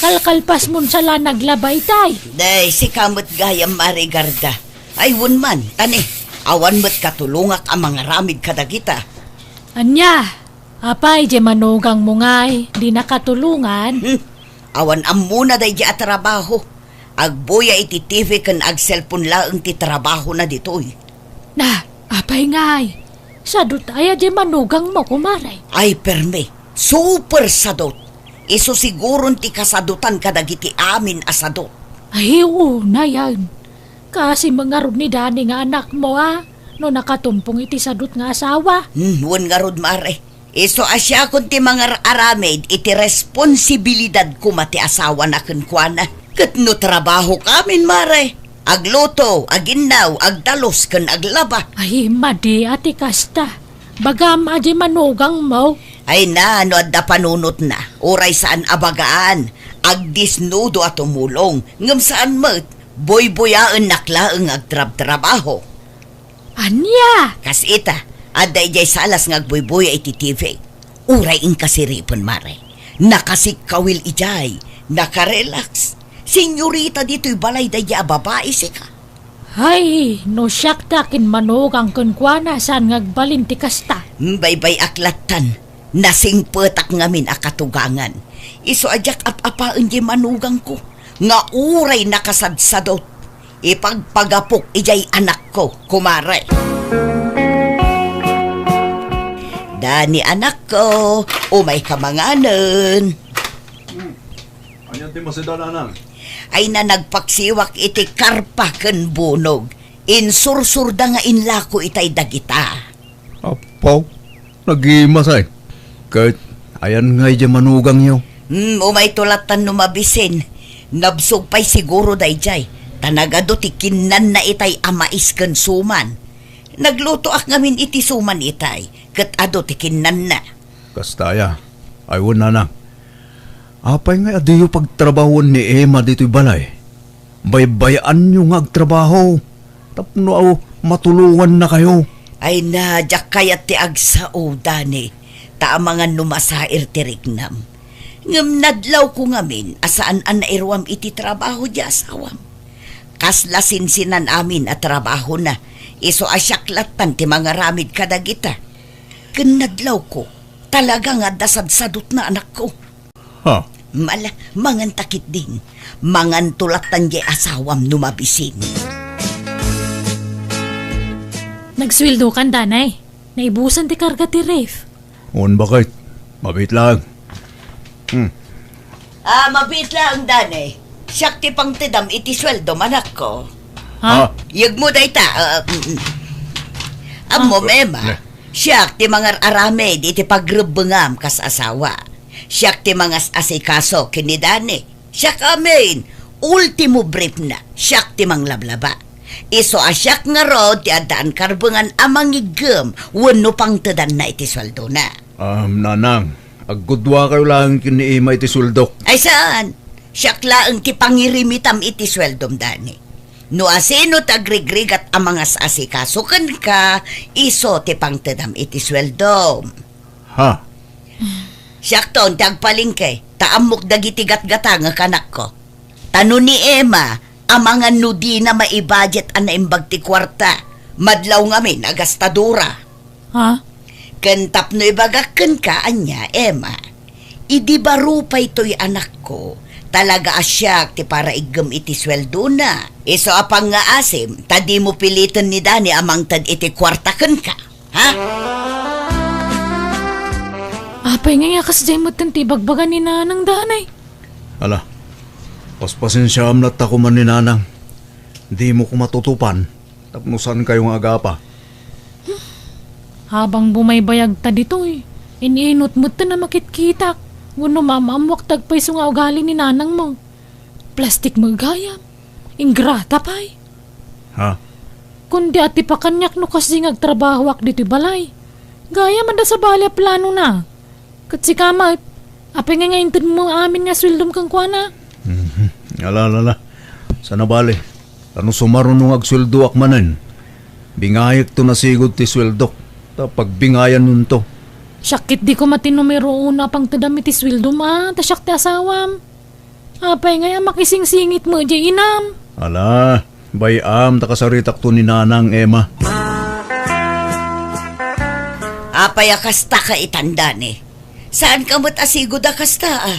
[SPEAKER 1] Kalkalpas mo sa naglabay tay.
[SPEAKER 2] Day, si kamot gayam Marigarda. Ay, wun man, tani. Awan mo't katulungak ang mga ramid kadagita.
[SPEAKER 1] Anya, apay di manugang mo nga'y, di nakatulungan.
[SPEAKER 2] Awan am muna day di trabaho. Agbuya iti TV kan ag cellphone laeng ti trabaho na ditoy.
[SPEAKER 1] Na, apay nga'y, sadot ay di manugang mo kumaray.
[SPEAKER 2] Ay perme, super sadot. Iso siguron ti kasadutan kadagiti amin asadot.
[SPEAKER 1] Ay, na yan. Kasi mga rod ni Dani nga anak mo no nakatumpong iti sadot nga asawa.
[SPEAKER 2] Wan nga rod mare. Iso asya kun ti mga aramid iti responsibilidad ko mati asawa na kunkwana. Kat no trabaho kamin mare. Agluto, aginaw, agdalos kan aglaba.
[SPEAKER 1] Ay, madi ati kasta. Bagam adi manugang mo.
[SPEAKER 2] Ay na, no adda panunot na. Uray saan abagaan. Agdisnudo at umulong. Ngam saan mat, boy-boyaan naklaang agtrab-trabaho.
[SPEAKER 1] Anya?
[SPEAKER 2] Kas ita, adda ijay salas ngagboy-boy iti TV. Uray ing kasiripon mare. Nakasikawil ijay, nakarelax. Senyorita dito'y balay daya babae sika.
[SPEAKER 1] Ay, no siyak takin manugang kunkwana saan ngagbalin ti kasta.
[SPEAKER 2] Baybay aklatan, nasing petak ngamin akatugangan. Iso ajak apapaan di manugang ko. Nga uray nakasadsadot. Ipagpagapok ijay anak ko, kumare. Dani anak ko, umay kamanganan.
[SPEAKER 4] Anyan ti masidalanan?
[SPEAKER 2] Ay na nagpaksiwak iti karpa ken bunog. Insursurda nga inlako itay dagita.
[SPEAKER 4] Apaw, nag-imasay. Kahit ayan nga'y di manugang yaw.
[SPEAKER 2] Umay tulatan numabisin. Nabsog pa'y siguro dayjay. Tanagado ti kinan na itay amais ken suman. Nagluto ak ngamin iti suman itay. Kat ado ti kinan na.
[SPEAKER 4] Kastaya, aywan nanang. Apay nga adiyo pagtrabahon ni Emma dito'y balay. Baybayaan nyo nga agtrabaho. Tapno aw matulungan na kayo.
[SPEAKER 2] Ay na, jak kayat ti agsao, Dani. Taamangan numasair ti rignam. Ngam nadlaw ko ngamin, asaan an nairwam iti trabaho di asawam. Kaslasinsinan amin at trabaho na. Iso asyaklatan ti mga ramid kadagita. Kanadlaw ko, talaga nga dasadsadot na anak ko.
[SPEAKER 4] Ha?
[SPEAKER 2] Mangan takit din. Mangan tulatan di asawam numabisin.
[SPEAKER 1] Nagswildo kan danay. Naibusan ti karga ti Rafe.
[SPEAKER 4] Un bakit? Mabit lang.
[SPEAKER 2] Mabit lang, Dani. Siyak ti pang tidam iti sweldo manak ko.
[SPEAKER 1] Ha?
[SPEAKER 2] Yag mo day ta. Amo, mema. Siyak ti mga arame di ti pagrubungam kas asawa. Siyak ti mga asikaso kini Dani. Siyak amin. Ultimo brief na. Siyak ti mang lablaba. Iso asyak nga rod ti adaan karbungan amang igam. Wano pang tadan na iti sweldo na.
[SPEAKER 4] Nanang, agudwa kayo lang kini Emma iti suldok.
[SPEAKER 2] Ay saan? Siyak laang ti pangirimitam iti sweldom Dani. No asino tagrigrigat ang mga asikaso kan ka, iso ti pangtedam iti sweldom.
[SPEAKER 4] Ha?
[SPEAKER 2] Siyak ton tagpalingke, taamok dagiti gatgata nga kanak ko. Tano ni Emma, ang mga nudi na maibudget ang naimbag ti kwarta. Madlaw ngamin agastadura.
[SPEAKER 1] Ha?
[SPEAKER 2] Kentap no ibagakan ka, anya, Emma. Idi baro pa ito'y anak ko. Talaga asyak ti para igam iti sweldo na. Iso apang nga asim, tadi mo pilitan ni Dani amang tad iti kwartakan ka. Ha?
[SPEAKER 1] Apay nga yakas jay mo bagbagan ni nanang danay.
[SPEAKER 4] Ala, paspasin siya amlat ako man ni nanang. Di mo ko matutupan. Tapnusan kayong agapa.
[SPEAKER 1] Habang bumaybayag ta dito iniinot mo ta na makitkitak. Wano mamamwak tagpay nga ugali ni nanang mo. Plastik magayam. Ingrata pay.
[SPEAKER 4] Ha?
[SPEAKER 1] Kundi ati pa kanyak no kasi ngagtrabaho ak dito'y balay. Gaya man da sa balay plano na. Kat si Kamat, apay nga intid mo amin nga swildom kang kuana.
[SPEAKER 4] Ala. Sana bali. Ano sumaron nung agsuldo akmanan. Bingayak to na sigod ti sweldok. Tapag bingayan nun to.
[SPEAKER 1] Syakit di ko matinumero una pang tadamit iswildom tasyak ti asawam. Apay nga makising-singit mo di inam.
[SPEAKER 4] Ala, bayam takasaritak to ni nanang Emma.
[SPEAKER 2] Apay akasta ka itanda ni. Saan ka mo't asigo da kasta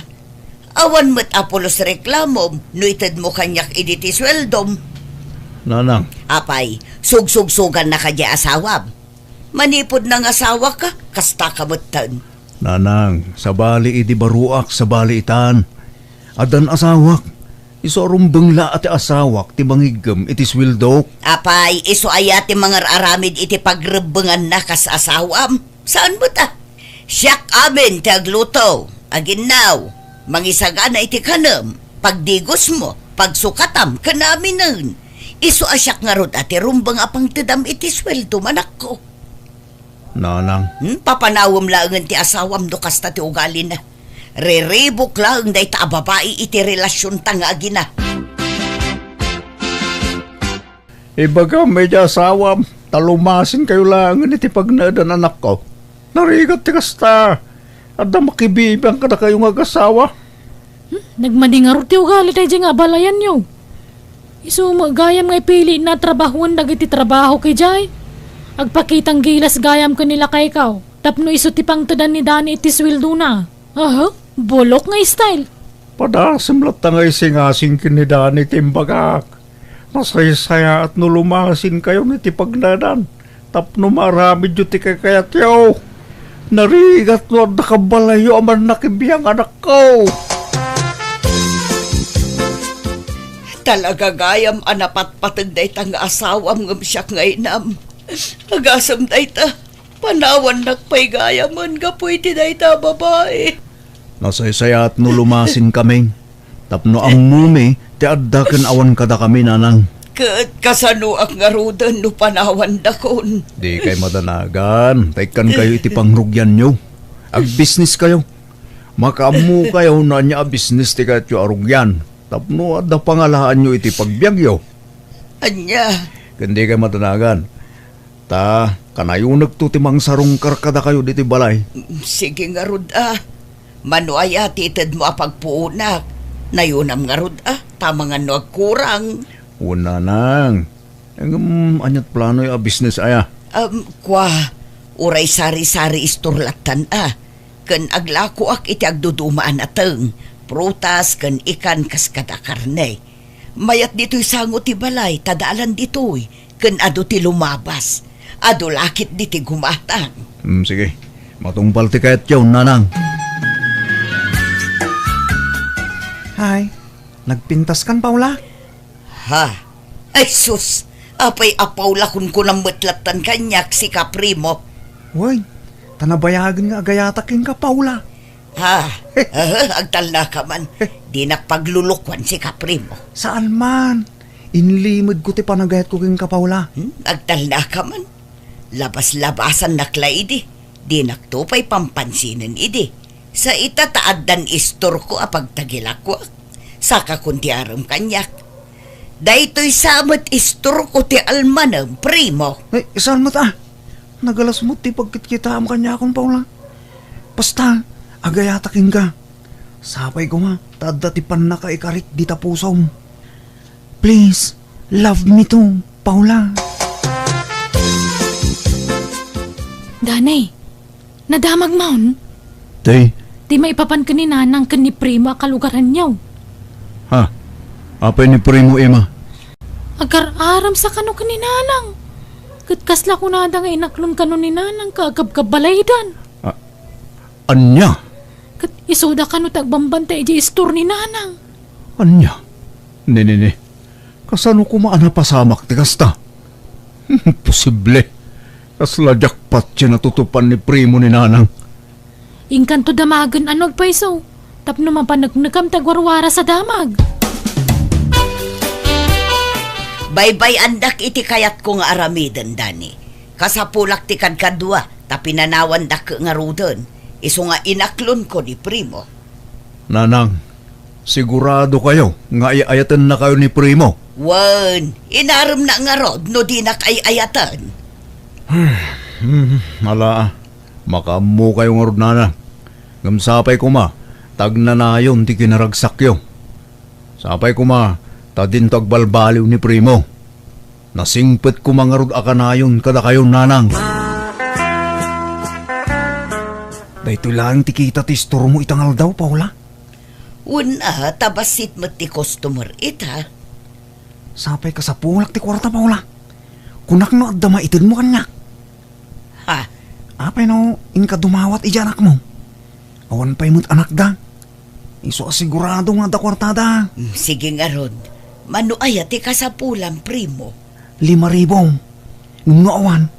[SPEAKER 2] Awan mo't apulos reklamom, nuited mo kanyak iditi sweldom.
[SPEAKER 4] Nanang,
[SPEAKER 2] Apay, sugsugsugan na ka di asawam. Manipod ng asawa ka, kasta ka mo't tan.
[SPEAKER 4] nanang, sa bali idi baruak, sa bali itan. Adan asawak, isorum bengla ati asawak, ti mangigam iti swildok.
[SPEAKER 2] Apay, iso ayati mga aramid iti pagrebengan na kas asawam. Saan mo ta? Siyak amin ti agluto. Aginaw, mangisagana iti kanam. Pagdigos mo, pagsukatam, kanamin nun. Iso asyak nga rod ati rumbang apang tidam iti sweldo manak ko.
[SPEAKER 4] Nanang,
[SPEAKER 2] Papanawam laangan ti asawam do kasta ti ugali na. Reribok laang day ta babae iti relasyon tanga agina.
[SPEAKER 4] ibaga medya asawam, talumasin kayo lang iti pagnadan anak ko. Narigat ti kasta, ada makibibang ka na kayong agasawa.
[SPEAKER 1] Nagmadingar ti ugali tayo nga balayan nyo. Iso gayam nga pili na trabahuan dagiti trabaho kay Jay. Agpakitang gilas gayam ko nila kay ikaw. Tapno iso ti pangtadan ni Dani iti sweldo na. Aha, bolok nga style.
[SPEAKER 4] Padasimlat na ngay singasing kinidani timbagak. Nasaysaya at nulumasin kayo niti pagnadan. Tapno maramid yu ti kakayat yaw. Narigat no at nakabalayo aman nakibiyang anak ko.
[SPEAKER 2] Talaga gayam anapat patag day ta nga asawam ngam siyak nga inam. Agasam day ta, panawan nakpay gayaman gapoy ti day ta babae.
[SPEAKER 4] Nasaysaya at nulumasin kami. Tapno ang mumi, ti addaken awan kada kami nanang.
[SPEAKER 2] Kasano ang nga rudan no panawan dakon.
[SPEAKER 4] Di kay madanagan, taikan kayo iti pangrugyan nyo. Ag-business kayo. Makamu kayo na niya business ti kayo arugyan. Tapno adda pangalaan nyo iti pagbyagyo.
[SPEAKER 2] Anya,
[SPEAKER 4] Kundi kay madanagan. Ta, kanayo nagtutimang sarong karkada kayo diti balay.
[SPEAKER 2] sige nga rud Manuaya titid mo apagpuunak. Nayunam nga rud tama nga no agkurang.
[SPEAKER 4] Una nang. Anyat plano yung business aya.
[SPEAKER 2] Kwa, uray sari-sari isturlatan Kan aglako ak iti agdudumaan ateng. Prutas kan ikan kaskada karne. Mayat dito'y sango ti balay, tadaalan dito'y. Kan ado ti lumabas. Ado lakit diti gumatang.
[SPEAKER 4] Sige, matungpal ti kayat yaw nanang.
[SPEAKER 3] Hay, nagpintas kan, Paula?
[SPEAKER 2] Ha? Ay sus! Apay apaw lakon ko ng mutlatan kanyak si Kaprimo.
[SPEAKER 3] Uy, tanabayagan nga agayatakin ka, Paula.
[SPEAKER 2] Ha? Agtal na ka man. Di nakpaglulukwan si Kaprimo.
[SPEAKER 3] Saan man? Inlimod ko ti panagayat ko king ka, Paula.
[SPEAKER 2] Agtal na ka man. Labas-labasan nakla idi. Di naktupay pampansinan idi. Sa itataadan istor ko apag tagilak ko. Saka kundi aram kanyak. Daytoy samot istor ko ti almanang primo.
[SPEAKER 3] Ay, saan mo ta? Nagalas mo ti pagkitkita am kanya akong, Paula. Basta, agayatakin ka. Sapay ko nga, tada ti pan na kaikarik di tapusom. Please, love me too, Paula.
[SPEAKER 1] Danay, nadamag maun.
[SPEAKER 4] Tay,
[SPEAKER 1] Di maipapan ka ni nanang kan ni primo akalugaran niyaw.
[SPEAKER 4] ha? Apay ni Primo Emma?
[SPEAKER 1] Agar-aram sa kano ka ni nanang. Katkasla ko na nga inaklon kano ni nanang kaagab-kabalaydan.
[SPEAKER 4] Anya?
[SPEAKER 1] Kat isoda kano tagbambantay di istor ni nanang.
[SPEAKER 4] Anya? Nini, kasano kumaan na pasamak ti kasta? Posible. Kasla jackpot siya natutupan ni Primo ni nanang.
[SPEAKER 1] Ingkanto damagan anog pa iso. Tapno mapanagnagam tagwarwara sa damag.
[SPEAKER 2] Baybay andak iti kayat ko nga aramidan, Dani. Kasapulak ti kadkadwa, tapinanawan dak nga rudon. Iso nga inaklon ko ni Primo.
[SPEAKER 4] Nanang, sigurado kayo nga iayatan na kayo ni Primo.
[SPEAKER 2] Wan, inaram na nga rod no di nakayayatan.
[SPEAKER 4] Mala, makamu kayo nga rod nanang. Ngamsapay ko ma, tagnanayon ti kinaragsakyo. Sapay ko ma, tadin tagbalbaliw ni Primo. Nasingpet ko mga rod akanayon kada kayo nanang.
[SPEAKER 3] Dahito lang tikita ti store mo itangal daw, Paula.
[SPEAKER 2] Una, tabasit mo ti customer ita.
[SPEAKER 3] Sapay ka sa pulak ti kwarta, Paula. Kunak no adda maitin mo kanya.
[SPEAKER 2] Ha?
[SPEAKER 3] Apay no, inka dumawat ijanak mo. Awan pa'y mo't anak da. Iso asigurado nga da kwartada.
[SPEAKER 2] Sige nga Rod. Mano ayati ka sa pulang, primo.
[SPEAKER 3] 5,000. Nung naawan,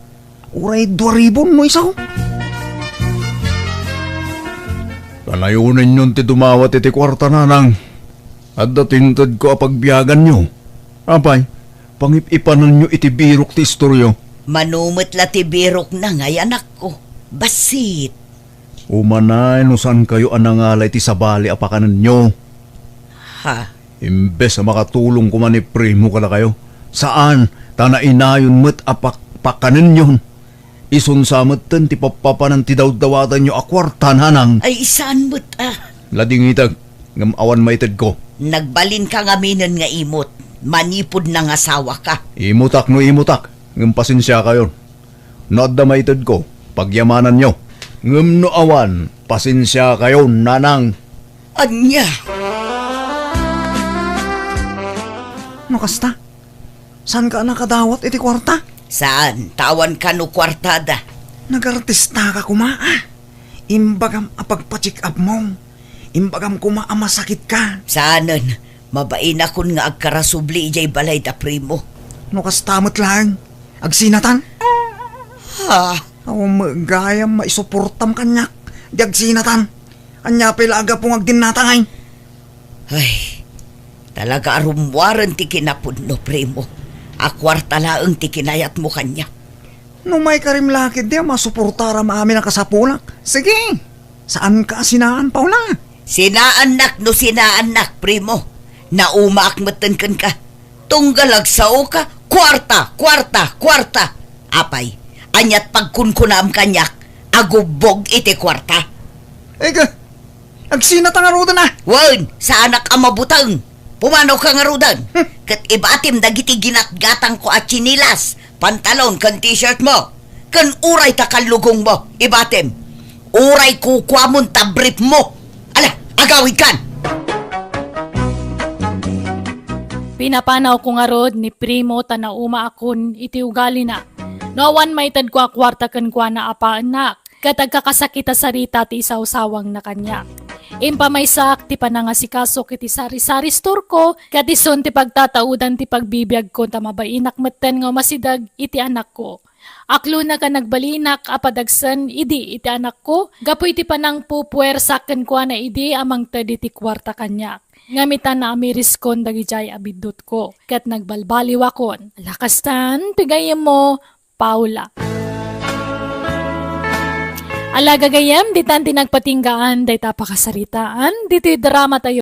[SPEAKER 3] uray 2,000 no isaw.
[SPEAKER 4] Kanayunin yun ti dumawat iti kwarta nanang. At datintad ko apagbiyagan nyo. Apay, pangipipanan nyo iti birok ti istoryo.
[SPEAKER 2] Manumot la ti birok na ngay anak ko. Basit.
[SPEAKER 4] Umanay no saan kayo anangalay ti sabali apakanan nyo.
[SPEAKER 2] Ha?
[SPEAKER 4] Imbes na makatulong ko man ni primo kala kayo. Saan? Tana inayon mo't apakanan nyo. Isunsamot ten ti papapanan ti daw-dawatan nyo akwarta nanang.
[SPEAKER 2] Ay saan mo't
[SPEAKER 4] Lading itag, ngam awan maitad ko.
[SPEAKER 2] Nagbalin ka nga minon nga imot. Manipod ng asawa ka.
[SPEAKER 4] Imutak no imutak, ngam pasensya kayo. Noadda maitad ko, pagyamanan nyo. Ngam no awan, pasensya kayo nanang.
[SPEAKER 2] Anya?
[SPEAKER 3] No kasta? Saan ka nakadawat iti kwarta?
[SPEAKER 2] Saan? Tawan ka no kwartada.
[SPEAKER 3] Nagartista ka kumaa. Imbagam apagpa-check up mo. Imbagam kumaa masakit ka.
[SPEAKER 2] Saanan? Mabain akon nga agkarasubli ijay balay da primo.
[SPEAKER 3] No kastamot lang. Agsinatan.
[SPEAKER 2] Ha?
[SPEAKER 3] Awa magayam maisuportam kanyak. Di agsinatan. Anya pilaga pong agdinatangay.
[SPEAKER 2] Ay, talaga arumwaran ti kinapod no primo. Akwarta laang ti kinayat mo kanya.
[SPEAKER 3] No may karim lakid di masuportara maamin ang kasapulak. Sige. Saan ka sinaan, Paula?
[SPEAKER 2] Sinaanak no sinaanak, primo. Naumaak matankan ka. Tunggalag sao ka, kwarta, kwarta, kwarta. Apay, anyat pagkunkunam kanyak, agubog iti kwarta.
[SPEAKER 3] Ega, agsinat ang aruda na.
[SPEAKER 2] Wan, sa anak ang mabutang. Pumanaw ka nga rudan. Kat ibatim dagiti ginatgatang ko at chinilas, pantalon kan t-shirt mo. Kan uray ta kalugong mo, ibatim. Uray kukwamon tabrip mo. Ala, agawid kan.
[SPEAKER 1] Pinapanaw ko nga rod ni primo tanauma akon iti ugali na. Noawan maitad ko akwarta kan kwa na apa anak. Katag kakasakita sarita ti isawsawang na kanya. Impamaysak ti panangasikaso kiti sari-sari store ko, katison ti pagtataudan ti pagbibiyag ko tamabainak maten nga masidag iti anak ko. Aklo na ka nagbalinak apadagsan idi iti anak ko, gapoy ti panang pupuwersaken ko na idi amang tadi ti kwarta kanyak. Ngamitan na amiriskon dagijay abidot ko, kat nagbalbaliwakon. Lakastan, pigayem mo, Paula. Alaga gayam, ditan tinagpatinggaan, day tapakasaritaan, dito'y drama tayo.